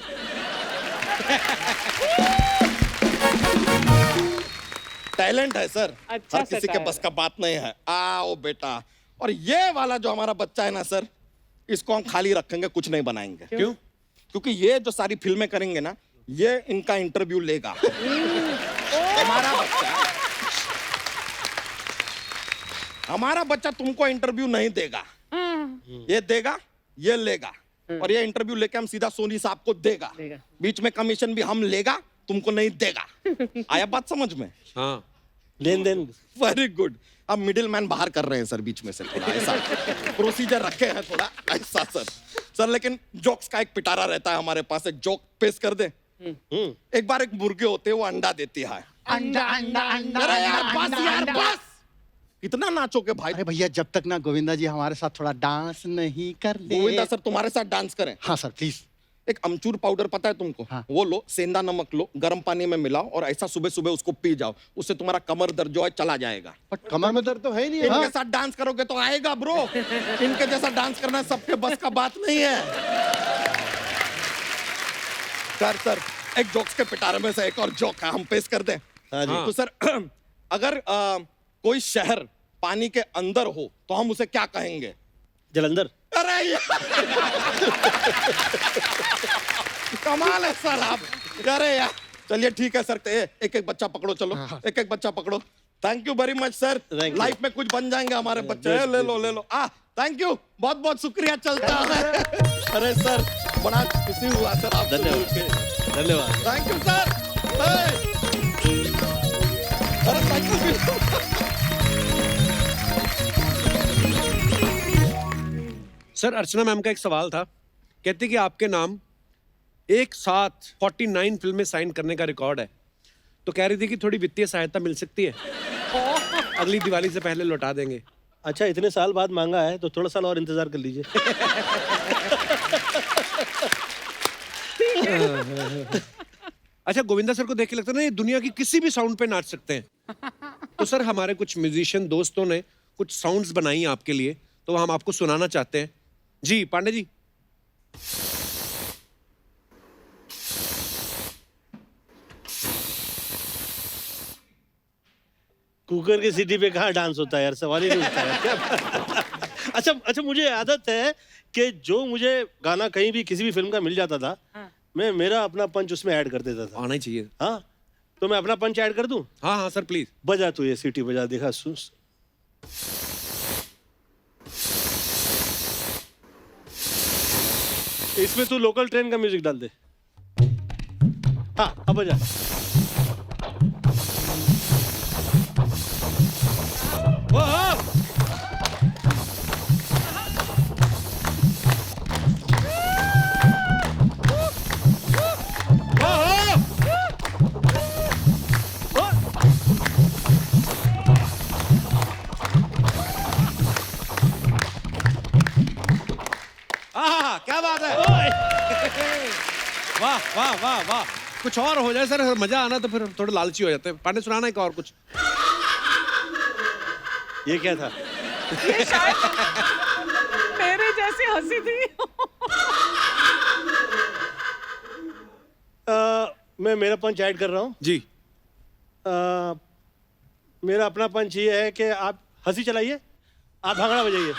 टैलेंट है सर, अच्छा हर किसी के सटायर बस का बात नहीं है। आओ बेटा। और ये वाला जो हमारा बच्चा है ना सर, इसको हम खाली रखेंगे, कुछ नहीं बनाएंगे। क्यों? क्योंकि ये जो सारी फिल्में करेंगे ना, ये इनका इंटरव्यू लेगा। हमारा बच्चा तुमको इंटरव्यू नहीं देगा, ये देगा, ये लेगा, और ये इंटरव्यू लेके हम सीधा सोनी साहब को देगा। बीच में कमीशन भी हम लेगा, तुमको नहीं देगा। आया बात समझ में? हाँ। लेन देन। Very good. अब मिडिल मैन बाहर कर रहे हैं सर, बीच में से थोड़ा ऐसा प्रोसीजर रखे हैं, थोड़ा ऐसा सर। सर लेकिन जोक्स का एक पिटारा रहता है हमारे पास। एक जोक पेश कर दे। एक बार एक मुर्गे होते हैं, वो अंडा देती है। अंडा अंडा अंडा अरे यार अंडा, बस यार अंडा। बस, कितना नाचोगे भाई? अरे भैया, जब तक ना गोविंदा जी हमारे साथ थोड़ा डांस नहीं कर ले। गोविंदा सर तुम्हारे साथ डांस करें? हाँ सर प्लीज। एक अमचूर पाउडर पता है तुमको? हाँ। वो लो, सेंधा नमक लो, गर्म पानी में मिलाओ, और ऐसा सुबह सुबह उसको पी जाओ। उससे तुम्हारा कमर दर्द जो है चला जाएगा। बट कमर में दर्द तो है ही नहीं। इनके साथ डांस करोगे तो आएगा ब्रो। इनके जैसा डांस करना सबके बस का बात नहीं है। सर एक जोक्स के पिटारे में से एक और जोक है, हम पेश कर दें? हाँ जी। तो सर अगर कोई शहर पानी के अंदर हो तो हम उसे क्या कहेंगे? जलंधर। अरे यार कमाल है सर आप। अरे यार चलिए ठीक है सर, एक एक बच्चा पकड़ो, चलो एक एक बच्चा पकड़ो। Thank you very much sir. Thank you. Life में कुछ बन जाएंगे हमारे बच्चे। ले लो। थैंक यू, बहुत बहुत शुक्रिया, चलता है। अरे सर बड़ा खुशी हुआ सर आपसे मिल के। धन्यवाद। Thank you sir. अरे thank you. Sir Archana ma'am का एक सवाल था, कहती कि आपके नाम एक साथ 49 फिल्में साइन करने का रिकॉर्ड है, तो कह रही थी कि थोड़ी वित्तीय सहायता मिल सकती है, अगली दिवाली से पहले लौटा देंगे। अच्छा, इतने साल बाद मांगा है तो थोड़ा साल और इंतजार कर लीजिए। अच्छा, गोविंदा सर को देख के लगता है ना ये दुनिया की किसी भी साउंड पे नाच सकते हैं। तो सर हमारे कुछ म्यूजिशियन दोस्तों ने कुछ साउंड्स बनाई हैं आपके लिए, तो हम आपको सुनाना चाहते हैं। जी पांडे जी। कुकर की सीटी पे कहाँ डांस होता है यार, सवाल ही नहीं उठता है। क्या अच्छा, मुझे आदत है कि जो मुझे गाना कहीं भी किसी भी फिल्म का मिल जाता था, मैं मेरा अपना पंच उसमें ऐड कर देता था। आना ही चाहिए। हाँ, तो मैं अपना पंच ऐड कर दूं? हाँ हाँ सर प्लीज। बजा तू ये सीटी बजा, देखा सुन। इसमें तू लोकल ट्रेन का म्यूजिक डाल दे। हाँ अब बजा। क्या बात है। वाह वाह वाह वाह। कुछ और हो जाए सर, मजा आना तो फिर थोड़े लालची हो जाते हैं। पांडे सुनाना एक और कुछ। ये क्या था? ये शायद मेरे जैसी हंसी थी। मैं मेरा पंच ऐड कर रहा हूँ। जी। मेरा अपना पंच ये है कि आप हंसी चलाइए, आप भांगड़ा बजाइए।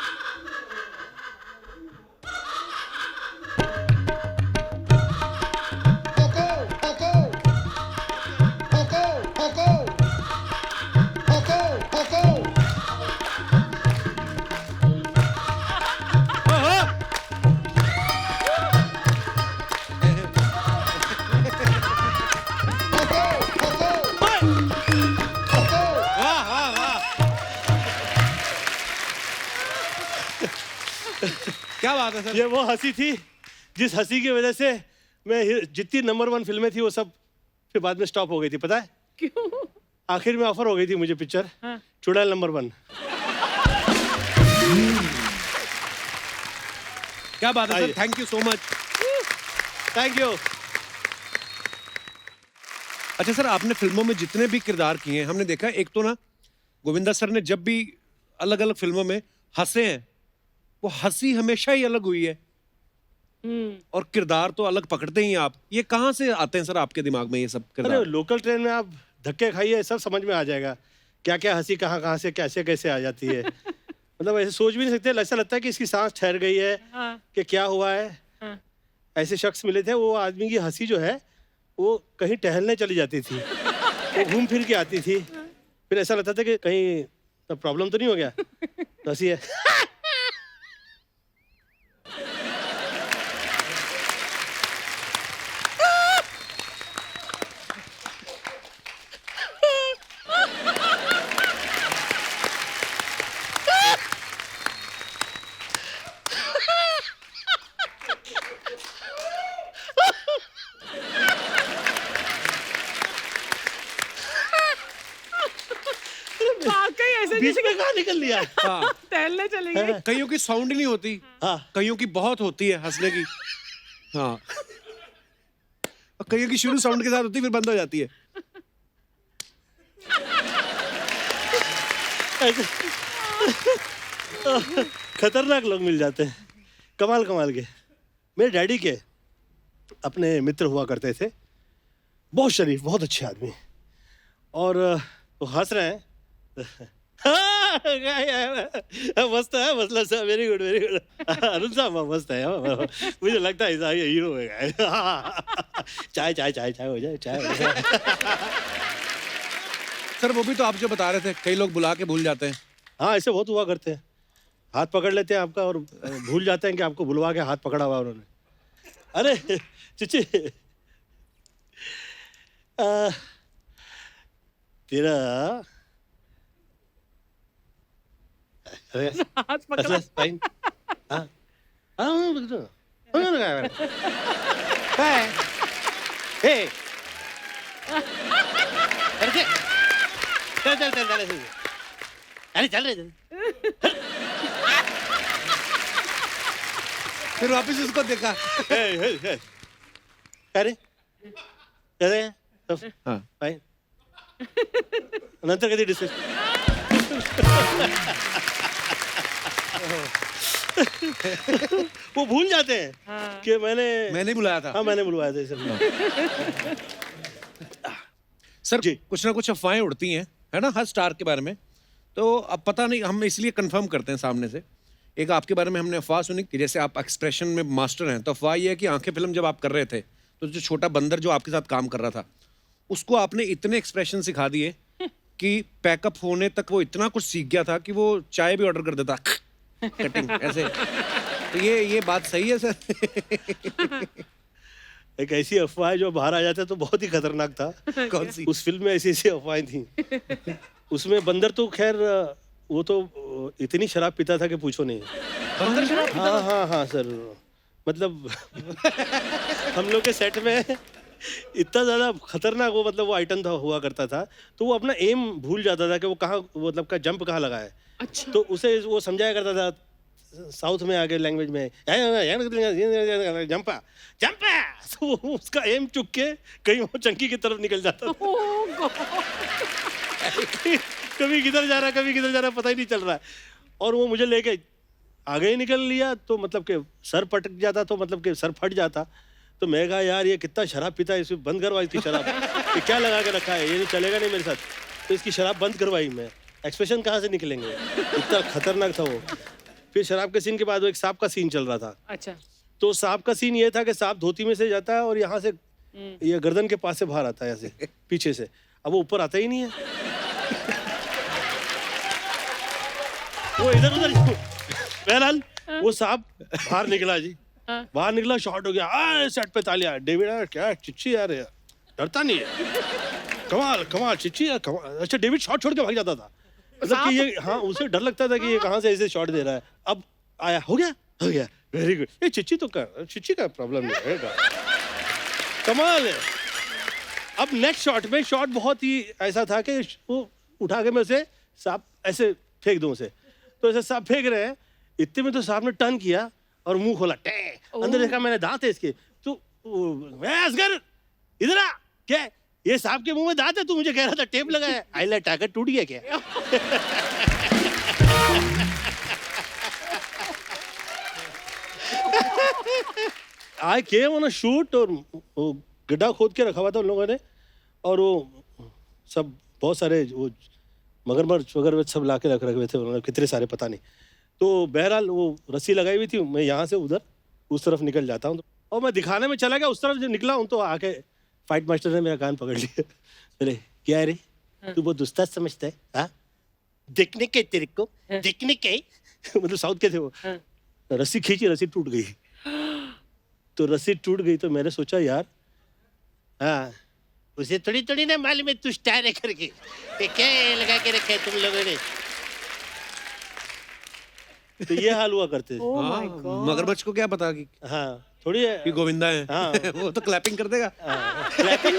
वाह वाह वाह, क्या बात है सर। ये वो हंसी थी जिस हंसी की वजह से मैं जितनी नंबर 1 फिल्में थी वो सब फिर बाद में स्टॉप हो गई थी, पता है? क्यों? आखिर में ऑफर हो गई थी मुझे पिक्चर चुड़ैल नंबर 1। क्या बात है सर, आइए। Thank you so much. Thank you. अच्छा सर, आपने फिल्मों में जितने भी किरदार किए हैं, हमने देखा है, एक तो ना गोविंदा सर ने जब भी अलग अलग फिल्मों में हंसे हैं, वो हंसी हमेशा ही अलग हुई है और किरदार तो अलग पकड़ते ही हैं आप। ये कहाँ से आते हैं सर आपके दिमाग में ये सब अरे किरदार? लोकल ट्रेन में आप धक्के खाइए, सब समझ में आ जाएगा क्या क्या हंसी कहाँ कहाँ से कैसे कैसे आ जाती है। मतलब ऐसे सोच भी नहीं सकते, ऐसा लगता है कि इसकी सांस ठहर गई है कि क्या हुआ है। ऐसे शख्स मिले थे, वो आदमी की हंसी जो है वो कहीं टहलने चली जाती थी, वो घूम फिर के आती थी, फिर ऐसा लगता था कि कहीं प्रॉब्लम तो नहीं हो गया, तो हंसी है। वाकई ऐसे बीच में कहाँ निकल लिया? हाँ, टहलने चले गए। कईयों की साउंड नहीं होती, हाँ। कईयों की बहुत होती है हंसने की। हाँ, और कईयों की शुरू साउंड के साथ होती है, फिर बंद हो जाती है। खतरनाक लोग मिल जाते हैं, कमाल कमाल के। मेरे डैडी के अपने मित्र हुआ करते थे, बहुत शरीफ, बहुत अच्छे आदमी, और वो हंस रहे हैं। मस्त है, मतलब sir, very good very good. Arun साहब मस्त है, मुझे लगता है ऐसा हीरो है। चाय चाय चाय चाय हो जाए, चाय हो जाए। सर वो भी तो आप जो बता रहे थे, कई लोग बुला के भूल जाते हैं। हाँ, ऐसे बहुत हुआ करते हैं, हाथ पकड़ लेते हैं आपका और भूल जाते हैं कि आपको बुलवा के हाथ पकड़ा हुआ उन्होंने। अरे चिची, तेरा अरे हाथ पकड़ा। फाइन। हाँ चल चल चल चल, अरे चल रहे चल। फिर वापस उसको देखा। अरे अरे हाँ, फाइन, नंतर कधी डिस्कस। वो भूल जाते हैं कि मैंने बुलाया था। हाँ, मैंने बुलवाया था इसे। सर जी। कुछ ना कुछ अफवाहें उड़ती हैं, है ना, हर स्टार के बारे में। तो अब पता नहीं, हम इसलिए कंफर्म करते हैं सामने से। एक आपके बारे में हमने अफवाह सुनी कि जैसे आप एक्सप्रेशन में मास्टर हैं, तो अफवाह ये है कि आंखें फिल्म जब आप कर रहे थे, तो जो छोटा बंदर जो आपके साथ काम कर रहा था, उसको आपने इतने एक्सप्रेशन सिखा दिए कि पैकअप होने तक वो इतना कुछ सीख गया था कि वो चाय भी ऑर्डर कर देता, कटिंग ऐसे। तो ये बात सही है सर? एक ऐसी अफवाह जो बाहर आ जाता है तो बहुत ही खतरनाक था। कौन सी? उस फिल्म में ऐसी ऐसी अफवाहें थी। उसमें बंदर तो खैर वो तो इतनी शराब पीता था कि पूछो नहीं। बंदर शराब पीता हाँ हाँ हाँ सर, मतलब हम लोग के सेट में इतना ज्यादा खतरनाक वो, मतलब वो आइटम था, हुआ करता था, तो वो अपना एम भूल जाता था कि वो कहाँ, मतलब का जंप कहाँ लगा है। अच्छा। तो उसे वो समझाया करता था, साउथ में आ गए लैंग्वेज में, जंपा जंपा, तो उसका एम चुक के कहीं वो चंकी की तरफ निकल जाता था। Oh, God. कभी किधर जा रहा है, कभी किधर जा रहा है, पता ही नहीं चल रहा है। और वो मुझे लेके आगे ही निकल लिया, तो मतलब कि सर पटक जाता, तो मतलब कि सर फट जाता। तो मैं कहा यार ये कितना शराब पीता है, इसे बंद करवा इसकी शराब, ये क्या लगा के रखा है, ये नहीं चलेगा नहीं मेरे साथ। तो इसकी शराब बंद करवाई मैं, एक्सप्रेशन कहाँ से निकलेंगे, इतना खतरनाक था वो। फिर शराब के सीन के बाद वो एक सांप का सीन चल रहा था। अच्छा। तो सांप का सीन ये था कि सांप धोती में से जाता है और यहाँ से ये गर्दन के पास से बाहर आता है, ऐसे पीछे से। अब वो ऊपर आता ही नहीं है, वो इधर उधर। बहरहाल वो सांप बाहर निकला जी, बाहर निकला, शॉट हो गया, सेट पे तालियां। डेविड यार क्या चिच्ची यार, डरता नहीं है, कमाल कमाल चिच्ची यार कमाल। अच्छा डेविड शॉट छोड़ के भाग जाता था, मतलब कि ये, हाँ उसे डर लगता था कि ये कहाँ से ऐसे शॉट दे रहा है। अब आया, हो गया, वेरी गुड। ये चिच्ची तो कर, चिच्ची का प्रॉब्लम नहीं है, कमाल है। अब नेक्स्ट शॉट में शॉट बहुत ही ऐसा था कि वो उठा के मैं उसे सांप ऐसे फेंक दूं उसे, तो ऐसे सांप फेंक रहे हैं, इतने में तो सांप ने टर्न किया और मुंह खोला, टे अंदर देखा मैंने दांत है इसके। तो असगर इधर आ, क्या ये सांप के मुंह में दांत है, तू मुझे कह रहा था टेप लगा है, आईलाइट टाकर टूट गया क्या? आई केम ऑन अ शूट, और वो गड्ढा खोद के रखा हुआ था उन लोगों ने, और वो सब बहुत सारे वो मगरमच्छ वगैरह सब ला के रख रखे थे उन्होंने, कितने सारे पता नहीं। तो बहरहाल वो रस्सी लगाई हुई थी, मैं यहाँ से उधर उस तरफ निकल जाता हूँ, और मैं दिखाने में चला गया उस तरफ, जो निकला हूँ तो आके फाइट मास्टर ने मेरा कान पकड़ लिया। अरे क्या है रे, तू बहुत उस्ताद समझता है, हाँ देखने के तेरे को, देखने के मतलब साउथ के थे वो। रस्सी खींची, रस्सी टूट गई। तो रस्सी टूट गई तो मैंने सोचा यार, हाँ उसे थोड़ी थोड़ी ना मालूम है तू स्टार है करके, क्या लगा के रखा है तुम लोगों ने। तो ये हाल हुआ करते थे। Oh my God. मगरमच्छ को क्या पता कि थोड़ी है कि गोविंदा है। हाँ। वो तो क्लैपिंग कर देगा। क्लैपिंग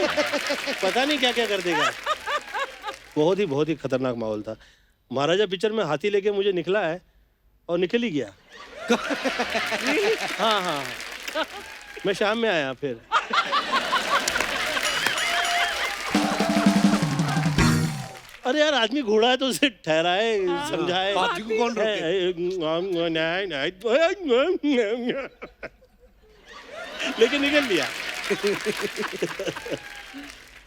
पता नहीं क्या क्या कर देगा। बहुत ही खतरनाक माहौल था। महाराजा पिक्चर में हाथी लेके मुझे निकला है और निकल ही गया। हाँ मैं शाम में आया फिर। अरे यार आदमी घोड़ा है तो उसे ठहराए, समझाए। हाथी को कौन रोके? लेकिन निकल लिया।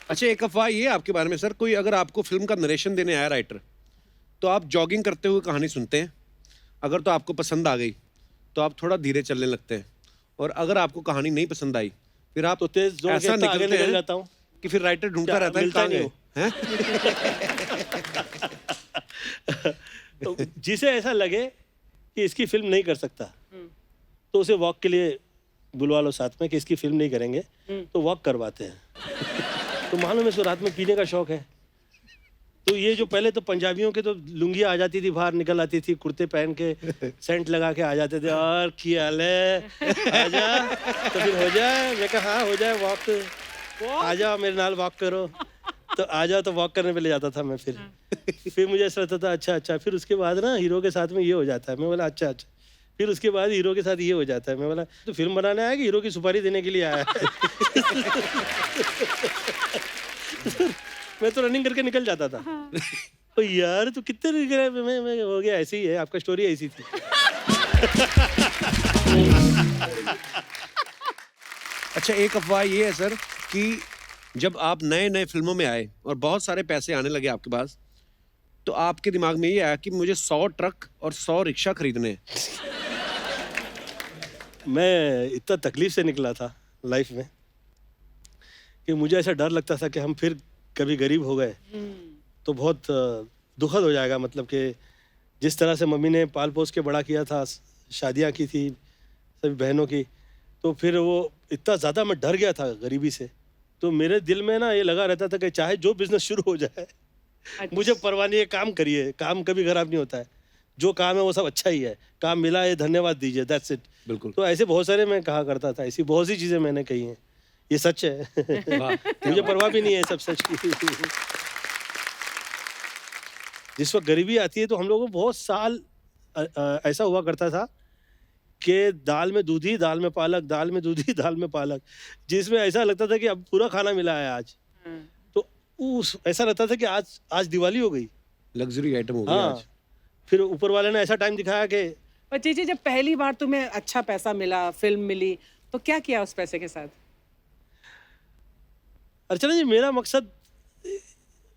अच्छा एक अफवाह ये है आपके बारे में सर, कोई अगर आपको फिल्म का नरेशन देने आया राइटर, तो आप जॉगिंग करते हुए कहानी सुनते हैं, अगर तो आपको पसंद आ गई तो आप थोड़ा धीरे चलने लगते हैं, और अगर आपको कहानी नहीं पसंद आई फिर आप तो तेज जोर ऐसा के आगे निकल निकल जाता हूँ कि फिर राइटर ढूंढता क्या, रहता है मिलता कहाँ नहीं गए? हैं? तो जिसे ऐसा लगे कि इसकी फिल्म नहीं कर सकता तो उसे वॉक के लिए बुलवा लो साथ में, कि इसकी फिल्म नहीं करेंगे तो वॉक करवाते हैं। तो मालूम है इसको रात में पीने का शौक है। तो ये जो पहले तो पंजाबियों के तो लुंगियाँ आ जाती थी, बाहर निकल आती थी, कुर्ते पहन के सेंट लगा के आ जाते थे, और क्या हाल है, आजा तो फिर हो जाए। मैं कहा हाँ हो जाए वॉक, आ जाओ मेरे नाल वॉक करो। तो आ जाओ तो वॉक करने पे ले जाता था मैं। फिर मुझे ऐसा लगता था अच्छा। फिर उसके बाद ना हीरो के साथ में ये हो जाता है। मैं बोला अच्छा। फिर उसके बाद हीरो के साथ ये हो जाता है। मैं बोला तो फिल्म बनाने आया कि हीरो की सुपारी देने के लिए आया है? मैं तो रनिंग करके निकल जाता था। तो यार तू कितने मैं हो गया, ऐसे ही है आपका, स्टोरी ऐसी थी। अच्छा एक अफवाह ये है सर कि जब आप नए फिल्मों में आए और बहुत सारे पैसे आने लगे आपके पास, तो आपके दिमाग में ये आया कि मुझे 100 ट्रक और 100 रिक्शा खरीदने हैं। मैं इतना तकलीफ से निकला था लाइफ में कि मुझे ऐसा डर लगता था कि हम फिर कभी गरीब हो गए तो बहुत दुखद हो जाएगा। मतलब कि जिस तरह से मम्मी ने पाल पोस के बड़ा किया था, शादियां की थी सभी बहनों की, तो फिर वो इतना ज़्यादा मैं डर गया था गरीबी से। तो मेरे दिल में ना ये लगा रहता था कि चाहे जो बिजनेस शुरू हो जाए, मुझे परवाह नहीं है, काम करिए, काम कभी खराब नहीं होता है, जो काम है वो सब अच्छा ही है, काम मिला है धन्यवाद दीजिए, दैट्स इट। बिल्कुल। तो ऐसे बहुत सारे मैं कहा करता था, ऐसी बहुत सी चीज़ें मैंने कही हैं, ये सच है। मुझे परवाह भी नहीं है सब सच की। जिस वक्त गरीबी आती है तो हम लोगों को बहुत साल ऐसा हुआ करता था कि दाल में दूधी, दाल में पालक, दाल में दूधी, दाल में पालक, जिसमें ऐसा लगता था कि अब पूरा खाना मिला है आज। तो उस ऐसा लगता था कि आज दिवाली हो गई। लग्जरी आइटम हो गया हाँ, आज। फिर ऊपर वाले ने ऐसा टाइम दिखाया कि पर चीची, जब पहली बार तुम्हें अच्छा पैसा मिला, फिल्म मिली, तो क्या किया उस पैसे के साथ? अर्चना जी, मेरा मकसद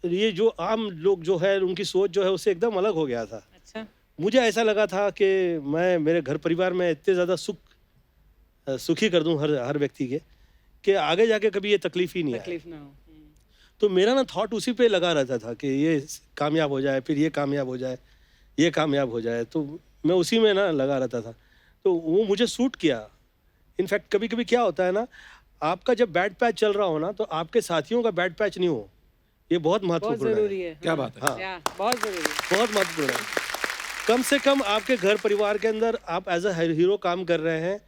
ये जो आम लोग जो है उनकी सोच जो है उससे एकदम अलग हो गया था। अच्छा। मुझे ऐसा लगा था कि मैं मेरे घर परिवार में इतने ज़्यादा सुखी कर दूं हर व्यक्ति के कि आगे जाके कभी ये तकलीफ ही नहीं आए। तकलीफ ना हो। तो मेरा ना थॉट उसी पे लगा रहता था कि ये कामयाब हो जाए, फिर ये कामयाब हो जाए, ये कामयाब हो जाए, तो मैं उसी में ना लगा रहता था। तो वो मुझे सूट किया। इनफैक्ट कभी कभी क्या होता है ना, आपका जब बैड पैच चल रहा हो ना, तो आपके साथियों का बैड पैच नहीं हो, ये बहुत बहुत महत्वपूर्ण जरूरी है। है। क्या बात है। हाँ, या, बहुत जरूरी है। बहुत महत्वपूर्ण है। कम से कम आपके घर परिवार के अंदर आप एज अ हीरो काम कर रहे हैं,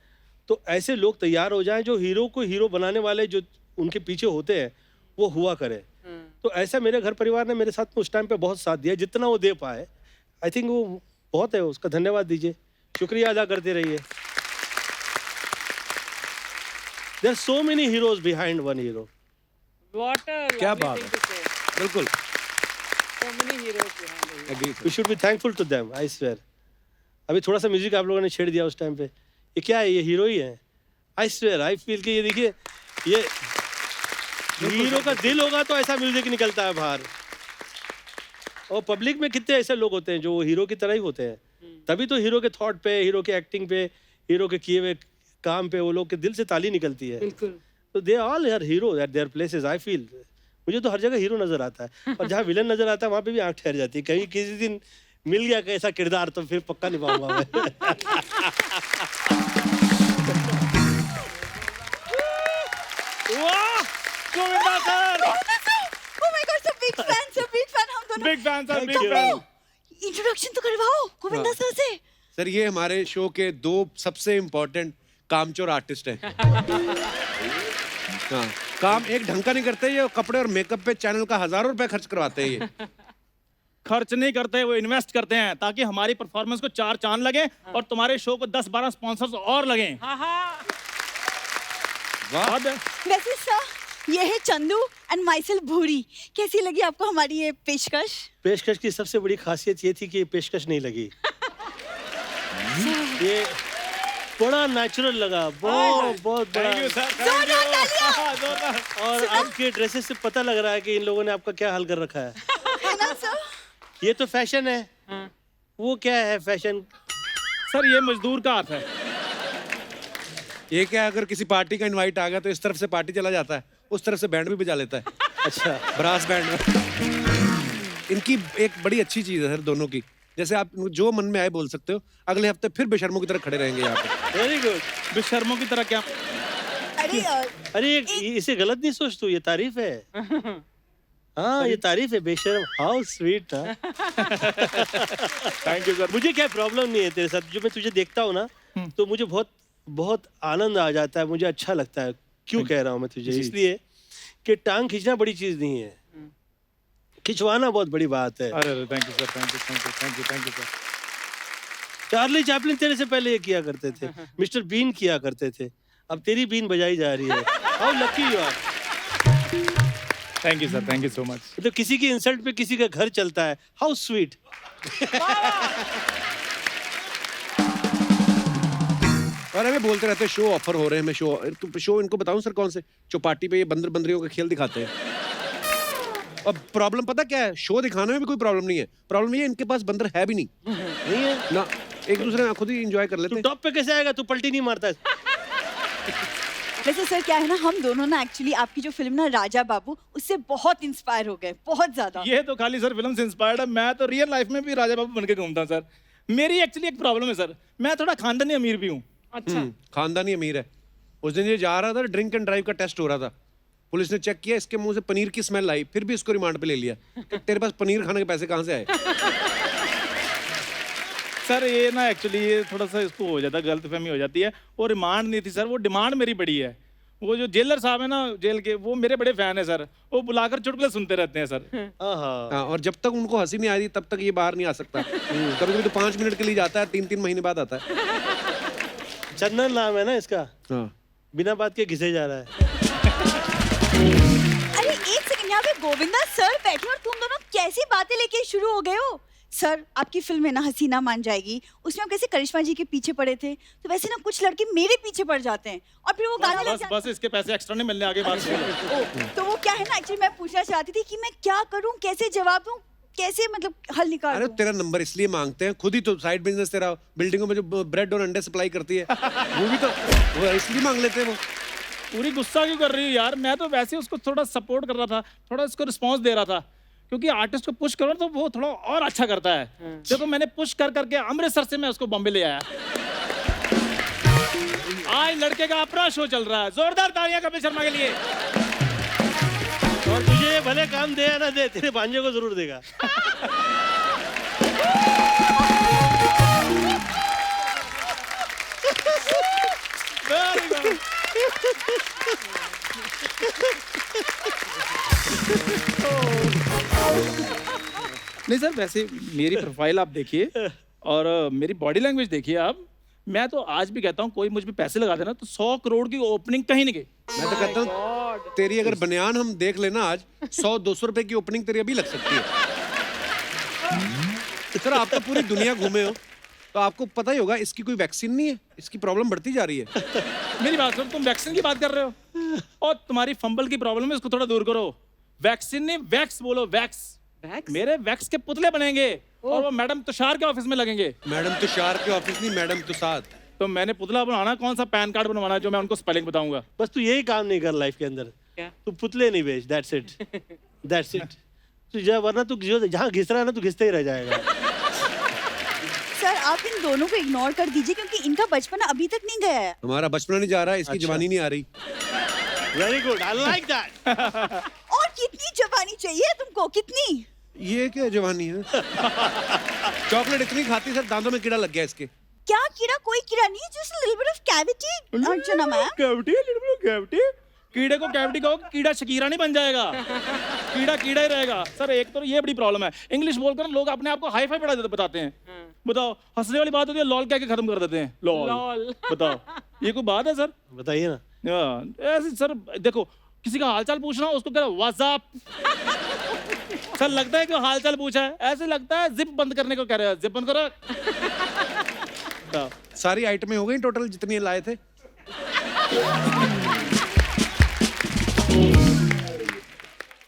तो ऐसे लोग तैयार हो जाएं जो हीरो को हीरो बनाने वाले जो उनके पीछे होते हैं वो हुआ करे। तो ऐसा मेरे घर परिवार ने मेरे साथ में उस टाइम पे बहुत साथ दिया, जितना वो दे पाए। आई थिंक वो बहुत है, उसका धन्यवाद दीजिए, शुक्रिया अदा करते रहिए। There are so many heroes behind one hero. क्या बात है। बिल्कुल। Agree, sir. We should be thankful to them, I swear. अभी थोड़ा सा म्यूजिक आप लोगों ने छेड़ दिया उस टाइम पे, ये क्या है, ये हीरो ही है। आई स्वेयर, आई फील कि ये देखिए, ये हीरो का दिल होगा तो ऐसा म्यूजिक निकलता है बाहर। और पब्लिक में कितने ऐसे लोग होते हैं जो हीरो की तरह ही होते हैं, तभी तो हीरो के थॉट पे, हीरो के एक्टिंग पे, हीरो के किए हुए काम पे वो लोग के दिल से ताली निकलती है। बिल्कुल। तो they all are hero at their places. I feel मुझे तो हर जगह हीरो नजर आता है, और जहाँ विलन नजर आता है वहाँ पे भी आंख ठहर जाती है। कहीं किसी दिन मिल गया कैसा किरदार तो फिर पक्का निभाऊंगा मैं। वाह, Govinda sir, Oh my God, sir, big fan, sir, big fan, हम दोनों। Big fan sir, big Thank you. Fan. Introduction तो करवाओ गोविंदा सर से। सर ये हमारे शो के 2 सबसे इम्पोर्टेंट कामचोर आर्टिस्ट हैं। हाँ, काम एक ढंग का नहीं करते ये, कपड़े और मेकअप पे चैनल का हज़ारों रुपए खर्च करवाते हैं ये। खर्च नहीं करते, वो इन्वेस्ट करते हैं ताकि हमारी परफॉर्मेंस को 4 चांद लगे और तुम्हारे शो को 10-12 स्पॉन्सर्स और लगे। हाँ हाँ। वाह। वैसे सर, ये है चंदू एंड माइसेल्फ भूरी। कैसी लगी आपको हमारी ये पेशकश? पेशकश की सबसे बड़ी खासियत ये थी कि ये पेशकश नहीं लगी। ये बड़ा नेचुरल लगा, बहुत बहुत बड़ा। थैंक यू सर, जोरदार तालियां। जोरदार। और आपके ड्रेसेस से पता लग रहा है कि इन लोगों ने आपका क्या हाल कर रखा है। है ना सर? ये तो फैशन है, वो क्या है फैशन? सर ये मजदूर का हाथ है। ये क्या, अगर किसी पार्टी का इनवाइट आ गया तो इस तरफ से पार्टी चला जाता है, उस तरफ से बैंड भी बजा लेता है। अच्छा, ब्रास बैंड में। इनकी एक बड़ी अच्छी चीज है सर दोनों की, जैसे आप जो मन में आए बोल सकते हो। अगले हफ्ते फिर बेशर्मों की तरह खड़े रहेंगे यहाँ पे। Very good. बेशर्मों की तरह क्या? अरे अरे इसे गलत नहीं सोच तू, ये तारीफ है। हाँ, ये तारीफ है, बेशर्म। How sweet. Thank you sir. मुझे क्या प्रॉब्लम नहीं है तेरे साथ, जो मैं तुझे देखता हूँ ना तो मुझे बहुत बहुत आनंद आ जाता है, मुझे अच्छा लगता है। क्यों कह रहा हूँ मैं तुझे? इसलिए कि टांग खींचना बड़ी चीज नहीं है, खिंचवाना बहुत बड़ी बात है। अरे thank you sir, thank you, thank you, thank you, thank you sir. Charlie Chaplin तेरे से पहले ये किया करते थे, मिस्टर बीन किया करते थे, अब तेरी बीन बजाई जा रही है। How lucky you are. Thank you sir, thank you so much. मतलब किसी की इंसल्ट पे किसी का घर चलता है। How sweet. और हमें बोलते रहते हैं शो ऑफर हो रहे हैं, मैं शो इनको बताऊं सर कौन से, चौपाटी पे ये बंदर बंदरियों का खेल दिखाते हैं। अब प्रॉब्लम पता क्या है, शो दिखाने में भी कोई प्रॉब्लम नहीं है, प्रॉब्लम ये है इनके पास बंदर है भी नहीं। नहीं है ना, एक दूसरे में खुद ही एंजॉय कर लेते तू हैं। टॉप पे कैसे आएगा? तू पलटी नहीं मारता है। वैसे सर क्या है ना, हम दोनों ना एक्चुअली आपकी जो फिल्म ना राजा बाबू, उससे बहुत इंस्पायर हो गए, बहुत ज्यादा। ये तो खाली सर फिल्म से इंस्पायर्ड है, मैं तो रियल लाइफ में भी राजा बाबू बन के घूमता हूं सर। मेरी एक्चुअली एक प्रॉब्लम है सर, मैं थोड़ा खानदानी अमीर भी हूँ। अच्छा। खानदानी अमीर है। उस दिन ये जा रहा था, ड्रिंक एंड ड्राइव का टेस्ट हो रहा था, पुलिस ने चेक किया, इसके मुंह से पनीर की स्मेल आई, फिर भी इसको रिमांड पे ले लिया कि तेरे पास पनीर खाने के पैसे कहाँ से आए। सर ये ना एक्चुअली ये थोड़ा सा इसको हो जाता है, गलतफहमी हो जाती है। वो रिमांड नहीं थी सर, वो डिमांड मेरी बड़ी है। वो जो जेलर साहब है ना जेल के, वो मेरे बड़े फैन है सर। वो बुलाकर चुटकुले सुनते रहते हैं सर। आहा। हाँ, और जब तक उनको हंसी नहीं आ रही तब तक ये बाहर नहीं आ सकता। कभी कभी तो 5 मिनट के लिए जाता है, 3-3 महीने बाद आता है। चंदन नाम है ना इसका, हाँ। बिना बात के घिसे जा रहा है। अरे एक सेकंड, यहाँ पे गोविंदा सर बैठे और तुम दोनों कैसी बातें लेके शुरू हो गए हो? सर आपकी फिल्म है ना हसीना मान जाएगी, उसमें आप कैसे करिश्मा जी के पीछे पड़े थे, तो वैसे ना कुछ लड़के मेरे पीछे पड़ जाते हैं और फिर वो गाने लग बस जाते बस इसके पैसे एक्स्ट्रा नहीं मिलने, आगे बात करो। हैं। तो वो क्या है ना, एक्चुअली मैं पूछना चाहती थी कि मैं क्या करूं, कैसे जवाब दूं, कैसे मतलब हल निकाल अरे दूं? तेरा नंबर इसलिए मांगते हैं, खुद ही तो साइड बिजनेस तेरा बिल्डिंगों में जो ब्रेड और अंडे सप्लाई करती है, वो भी तो वो इसलिए मांग लेते हैं वो। पूरी गुस्सा क्यों कर रही है यार? मैं तो वैसे उसको थोड़ा सपोर्ट कर रहा था, थोड़ा उसको रिस्पांस दे रहा था, क्योंकि आर्टिस्ट को पुश करो तो वो थोड़ा और अच्छा करता है। देखो मैंने पुश कर करके अमृतसर से मैं उसको बॉम्बे ले आया। आज लड़के का अपना शो चल रहा है, जोरदार तालियां कपिल शर्मा के लिए। और तुझे ये भले काम दे या ना दे, तेरे भांजे को जरूर देगा। Very good. नहीं सर, वैसे मेरी प्रोफाइल आप देखिए और मेरी बॉडी लैंग्वेज देखिए आप। मैं तो आज भी कहता हूँ कोई मुझ पे पैसे लगा देना तो 100 करोड़ की ओपनिंग कहीं नहीं गई। मैं तो कहता हूँ तेरी अगर बनियान हम देख लेना आज 100-200 रुपए की ओपनिंग तेरी अभी लग सकती है। सर आप तो पूरी दुनिया घूमे हो तो आपको पता ही होगा इसकी कोई वैक्सीन नहीं है, इसकी प्रॉब्लम बढ़ती जा रही है। मेरी बात सुनो, तुम वैक्सीन की बात कर रहे हो और तुम्हारी फंबल की प्रॉब्लम है, इसको थोड़ा दूर करो। वैक्सीन नहीं वैक्स बोलो, वैक्स। Wax? मेरे वैक्स के पुतले बनेंगे और वो मैडम तुषार के ऑफिस में लगेंगे। मैडम तुषार के ऑफिस नहीं, मैडम तुषार। तो मैंने पुतला बनाना, कौन सा पैन कार्ड बनवाना है जो मैं उनको स्पेलिंग बताऊंगा। बस तू यही काम नहीं कर लाइफ के अंदर, क्या? तू पुतले नहीं बेच, दैट्स इट, दैट्स इट। तुझे वरना तू जहाँ घिस रहा है ना, तू घिसते ही रह जाएगा। सर आप इन दोनों को इग्नोर कर दीजिए क्योंकि इनका बचपन अभी तक नहीं गया है। हमारा बचपन नहीं जा रहा है, इसकी अच्छा। जवानी नहीं आ रही। Very good, I like that. और कितनी जवानी चाहिए तुमको, कितनी? ये क्या जवानी है? चॉकलेट इतनी खाती सर दांतों में कीड़ा लग गया इसके। क्या कीड़ा? कोई कीड़ा नहीं, just a little bit of cavity Archana ma'am. Cavity, cavity. कीड़े को कैविटी कहो, कीड़ा शकीरा नहीं बन जाएगा। कीड़ा कीड़ा ही रहेगा। सर एक तो ये बड़ी प्रॉब्लम है, इंग्लिश बोलकर लोग अपने आप को हाई फाई बताते हैं। बताओ, हंसने वाली बात होती है, लॉल कह के खत्म कर देते हैं। लॉल बताओ, ये कोई बात है सर? बताइए ना। ऐसे सर देखो, किसी का हालचाल पूछना हो उसको कह व्हाट्सएप। सर लगता है कि हालचाल पूछा है, ऐसे लगता है जिप बंद करने को कह रहे हैं। जिप बंद करो। बताओ। सारी आइटमें हो गई टोटल जितनी लाए थे?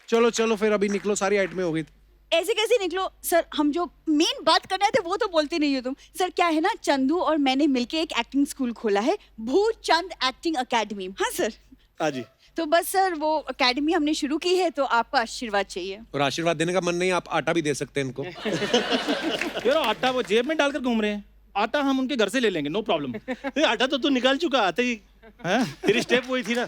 चलो चलो फिर अभी निकलो, सारी आइटमें हो गई। ऐसे कैसे निकलो सर, हम जो मेन बात करना थे वो तो बोलते नहीं हो तुम। सर क्या है ना, चंदू और मैंने मिलके एक एक्टिंग स्कूल खोला है, भूचंद एक्टिंग अकेडमी। हाँ सर। हाँ जी। तो बस सर वो अकेडमी हमने शुरू की है, तो आपका आशीर्वाद चाहिए। और आशीर्वाद देने का मन नहीं, आप आटा भी दे सकते हैं इनको। यार आटा वो जेब में डालकर घूम रहे हैं, आटा हम उनके घर से ले लेंगे, नो प्रॉब्लम। नहीं, आटा तो तू निकाल चुका, आते ही तेरी स्टेप वही थी ना।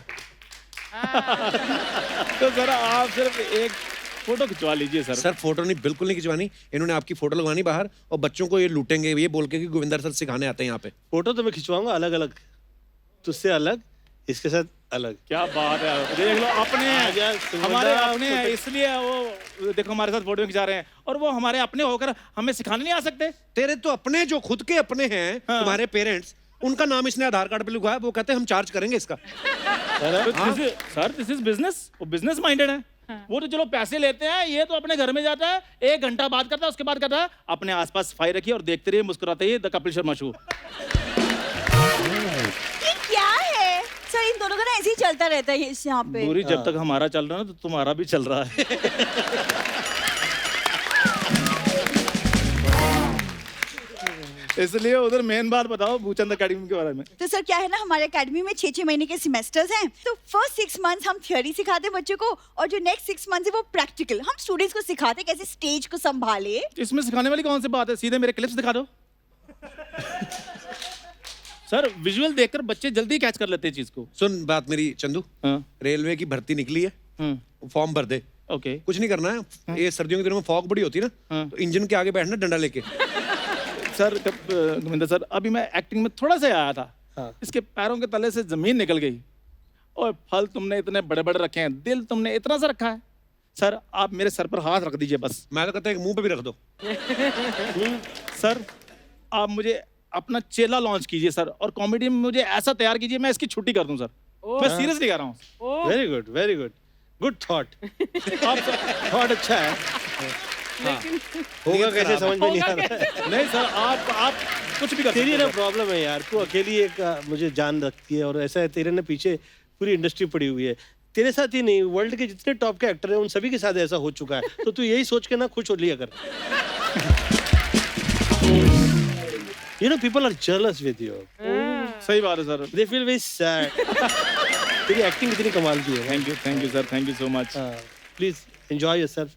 तो सर आप सिर्फ एक फोटो खिंचवा लीजिए सर। सर फोटो नहीं, बिल्कुल नहीं खिंचवानी। इन्होंने आपकी फोटो लगवानी बाहर और बच्चों को ये लूटेंगे ये बोल के कि गोविंदर सर सिखाने आते हैं यहाँ पे। फोटो तो मैं खिंचवाऊंगा अलग अलग, तुझसे अलग, इसके साथ अलग। क्या बात है, देख लो अपने यार, हैं, हमारे सुंदर, अपने हैं, इसलिए वो देखो हमारे साथ फोटो खिंचा रहे हैं और वो हमारे अपने होकर हमें सिखाने नहीं आ सकते। तेरे तो अपने जो खुद के अपने हैं, तुम्हारे पेरेंट्स, उनका नाम इसने आधार कार्ड पे लिखा है, वो कहते हैं हम चार्ज करेंगे इसका। सर दिस इज बिजनेस, वो बिजनेस माइंडेड है। वो तो चलो पैसे लेते हैं, ये तो अपने घर में जाता है, 1 घंटा बात करता है, उसके बाद कहता है अपने आसपास सफाई रखिए और देखते रहिए, मुस्कुराते रहिए, द कपिल शर्मा शो। ये क्या है सर, इन दोनों का ना ऐसे ही चलता रहता है इस यहाँ पे। पूरी जब तक हमारा चल रहा है ना, तो तुम्हारा भी चल रहा है। इसलिए उधर मेन बात बताओ भूचंद अकेडमी के बारे में। तो सर क्या है ना, हमारे एकेडमी में 6-6 महीने के सेमेस्टर्स हैं। तो फर्स्ट 6 मंथ्स हम थ्योरी सिखाते हैं बच्चों को और जो नेक्स्ट 6 मंथ्स है वो प्रैक्टिकल। हम स्टूडेंट्स को सिखाते हैं कैसे स्टेज को संभाले। इसमें सिखाने वाली कौन सी बात है, सीधे मेरे क्लिप्स दिखा दो। सर विजुअल देखकर बच्चे जल्दी कैच कर लेते हैं चीज को। सुन बात मेरी चंदू, हाँ। रेलवे की भर्ती निकली है, फॉर्म भर दे। ओके। कुछ नहीं करना है, ये सर्दियों के दिनों में फॉग बड़ी होती है ना, हाँ। तो इंजन के आगे बैठना डंडा लेके। सर गोविंदर सर, अभी मैं एक्टिंग में थोड़ा सा आया था, इसके पैरों के तले से जमीन निकल गई। और फल तुमने इतने बड़े बड़े रखे हैं, दिल तुमने इतना सा रखा है। सर आप मेरे सर पर हाथ रख दीजिए बस। मैं तो कहता हूँ मुंह पे भी रख दो। सर आप मुझे अपना चेला लॉन्च कीजिए सर, और कॉमेडी में मुझे ऐसा तैयार कीजिए मैं इसकी छुट्टी कर दूं सर। मैं सीरियसली कह रहा हूँ। Very good, very good, good thought. आप थॉट अच्छा है। होगा कैसे समझ में नहीं आ रहा है। नहीं सर, आप कुछ भी कर सकते तेरी हैं ना सर। प्रॉब्लम है यार, तू अकेली एक मुझे जान रखती है, और ऐसा है तेरे ना पीछे पूरी इंडस्ट्री पड़ी हुई है। तेरे साथ ही नहीं, वर्ल्ड के जितने टॉप के एक्टर हैं उन सभी के साथ ऐसा हो चुका है। तो तू यही सोच के ना खुश हो लिया कर। You know, people are jealous with you. सही बात है sir. They feel very sad. तेरी एक्टिंग कितनी कमाल की है। Thank you sir, thank you so much. Please enjoy yourself,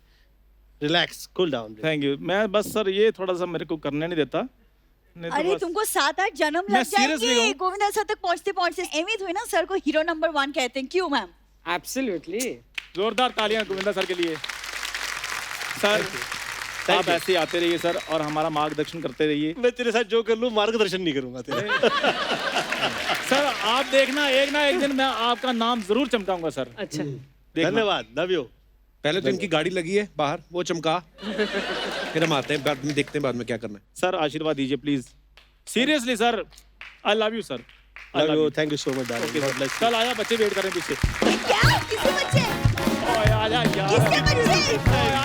relax, cool down. Thank you. मैं बस सर ये थोड़ा सा मेरे को करने नहीं देता। नहीं तो अरे बस- तुमको 7-8 जन्म मैं लग seriously जाएंगे हूँ। गोविंदा सर तक पहुंचते पहुंचते। एमी हुई ना सर को हीरो नंबर 1 कहते हैं, क्यों मैम? एब्सोल्युटली। जोरदार तालियां गोविंदा सर के लिए। सर आप ऐसे ही आते रहिए सर, और हमारा मार्गदर्शन करते रहिए। मैं तेरे साथ जो कर लूं मार्गदर्शन नहीं करूंगा तेरे। सर आप देखना, एक ना एक दिन मैं आपका नाम जरूर चमकाऊंगा सर। अच्छा। देखना। धन्यवाद, लव यू। पहले तो इनकी गाड़ी लगी है बाहर, वो चमका, फिर हम आते हैं, बाद में देखते हैं बाद में क्या करना है। सर आशीर्वाद दीजिए please. Seriously sir, I love you sir. Love you, thank you so much darling. God bless you. कल आया, बच्चे वेट कर रहे हैं पीछे। क्या? किसके बच्चे? ओए आजा यार। किसके बच्चे?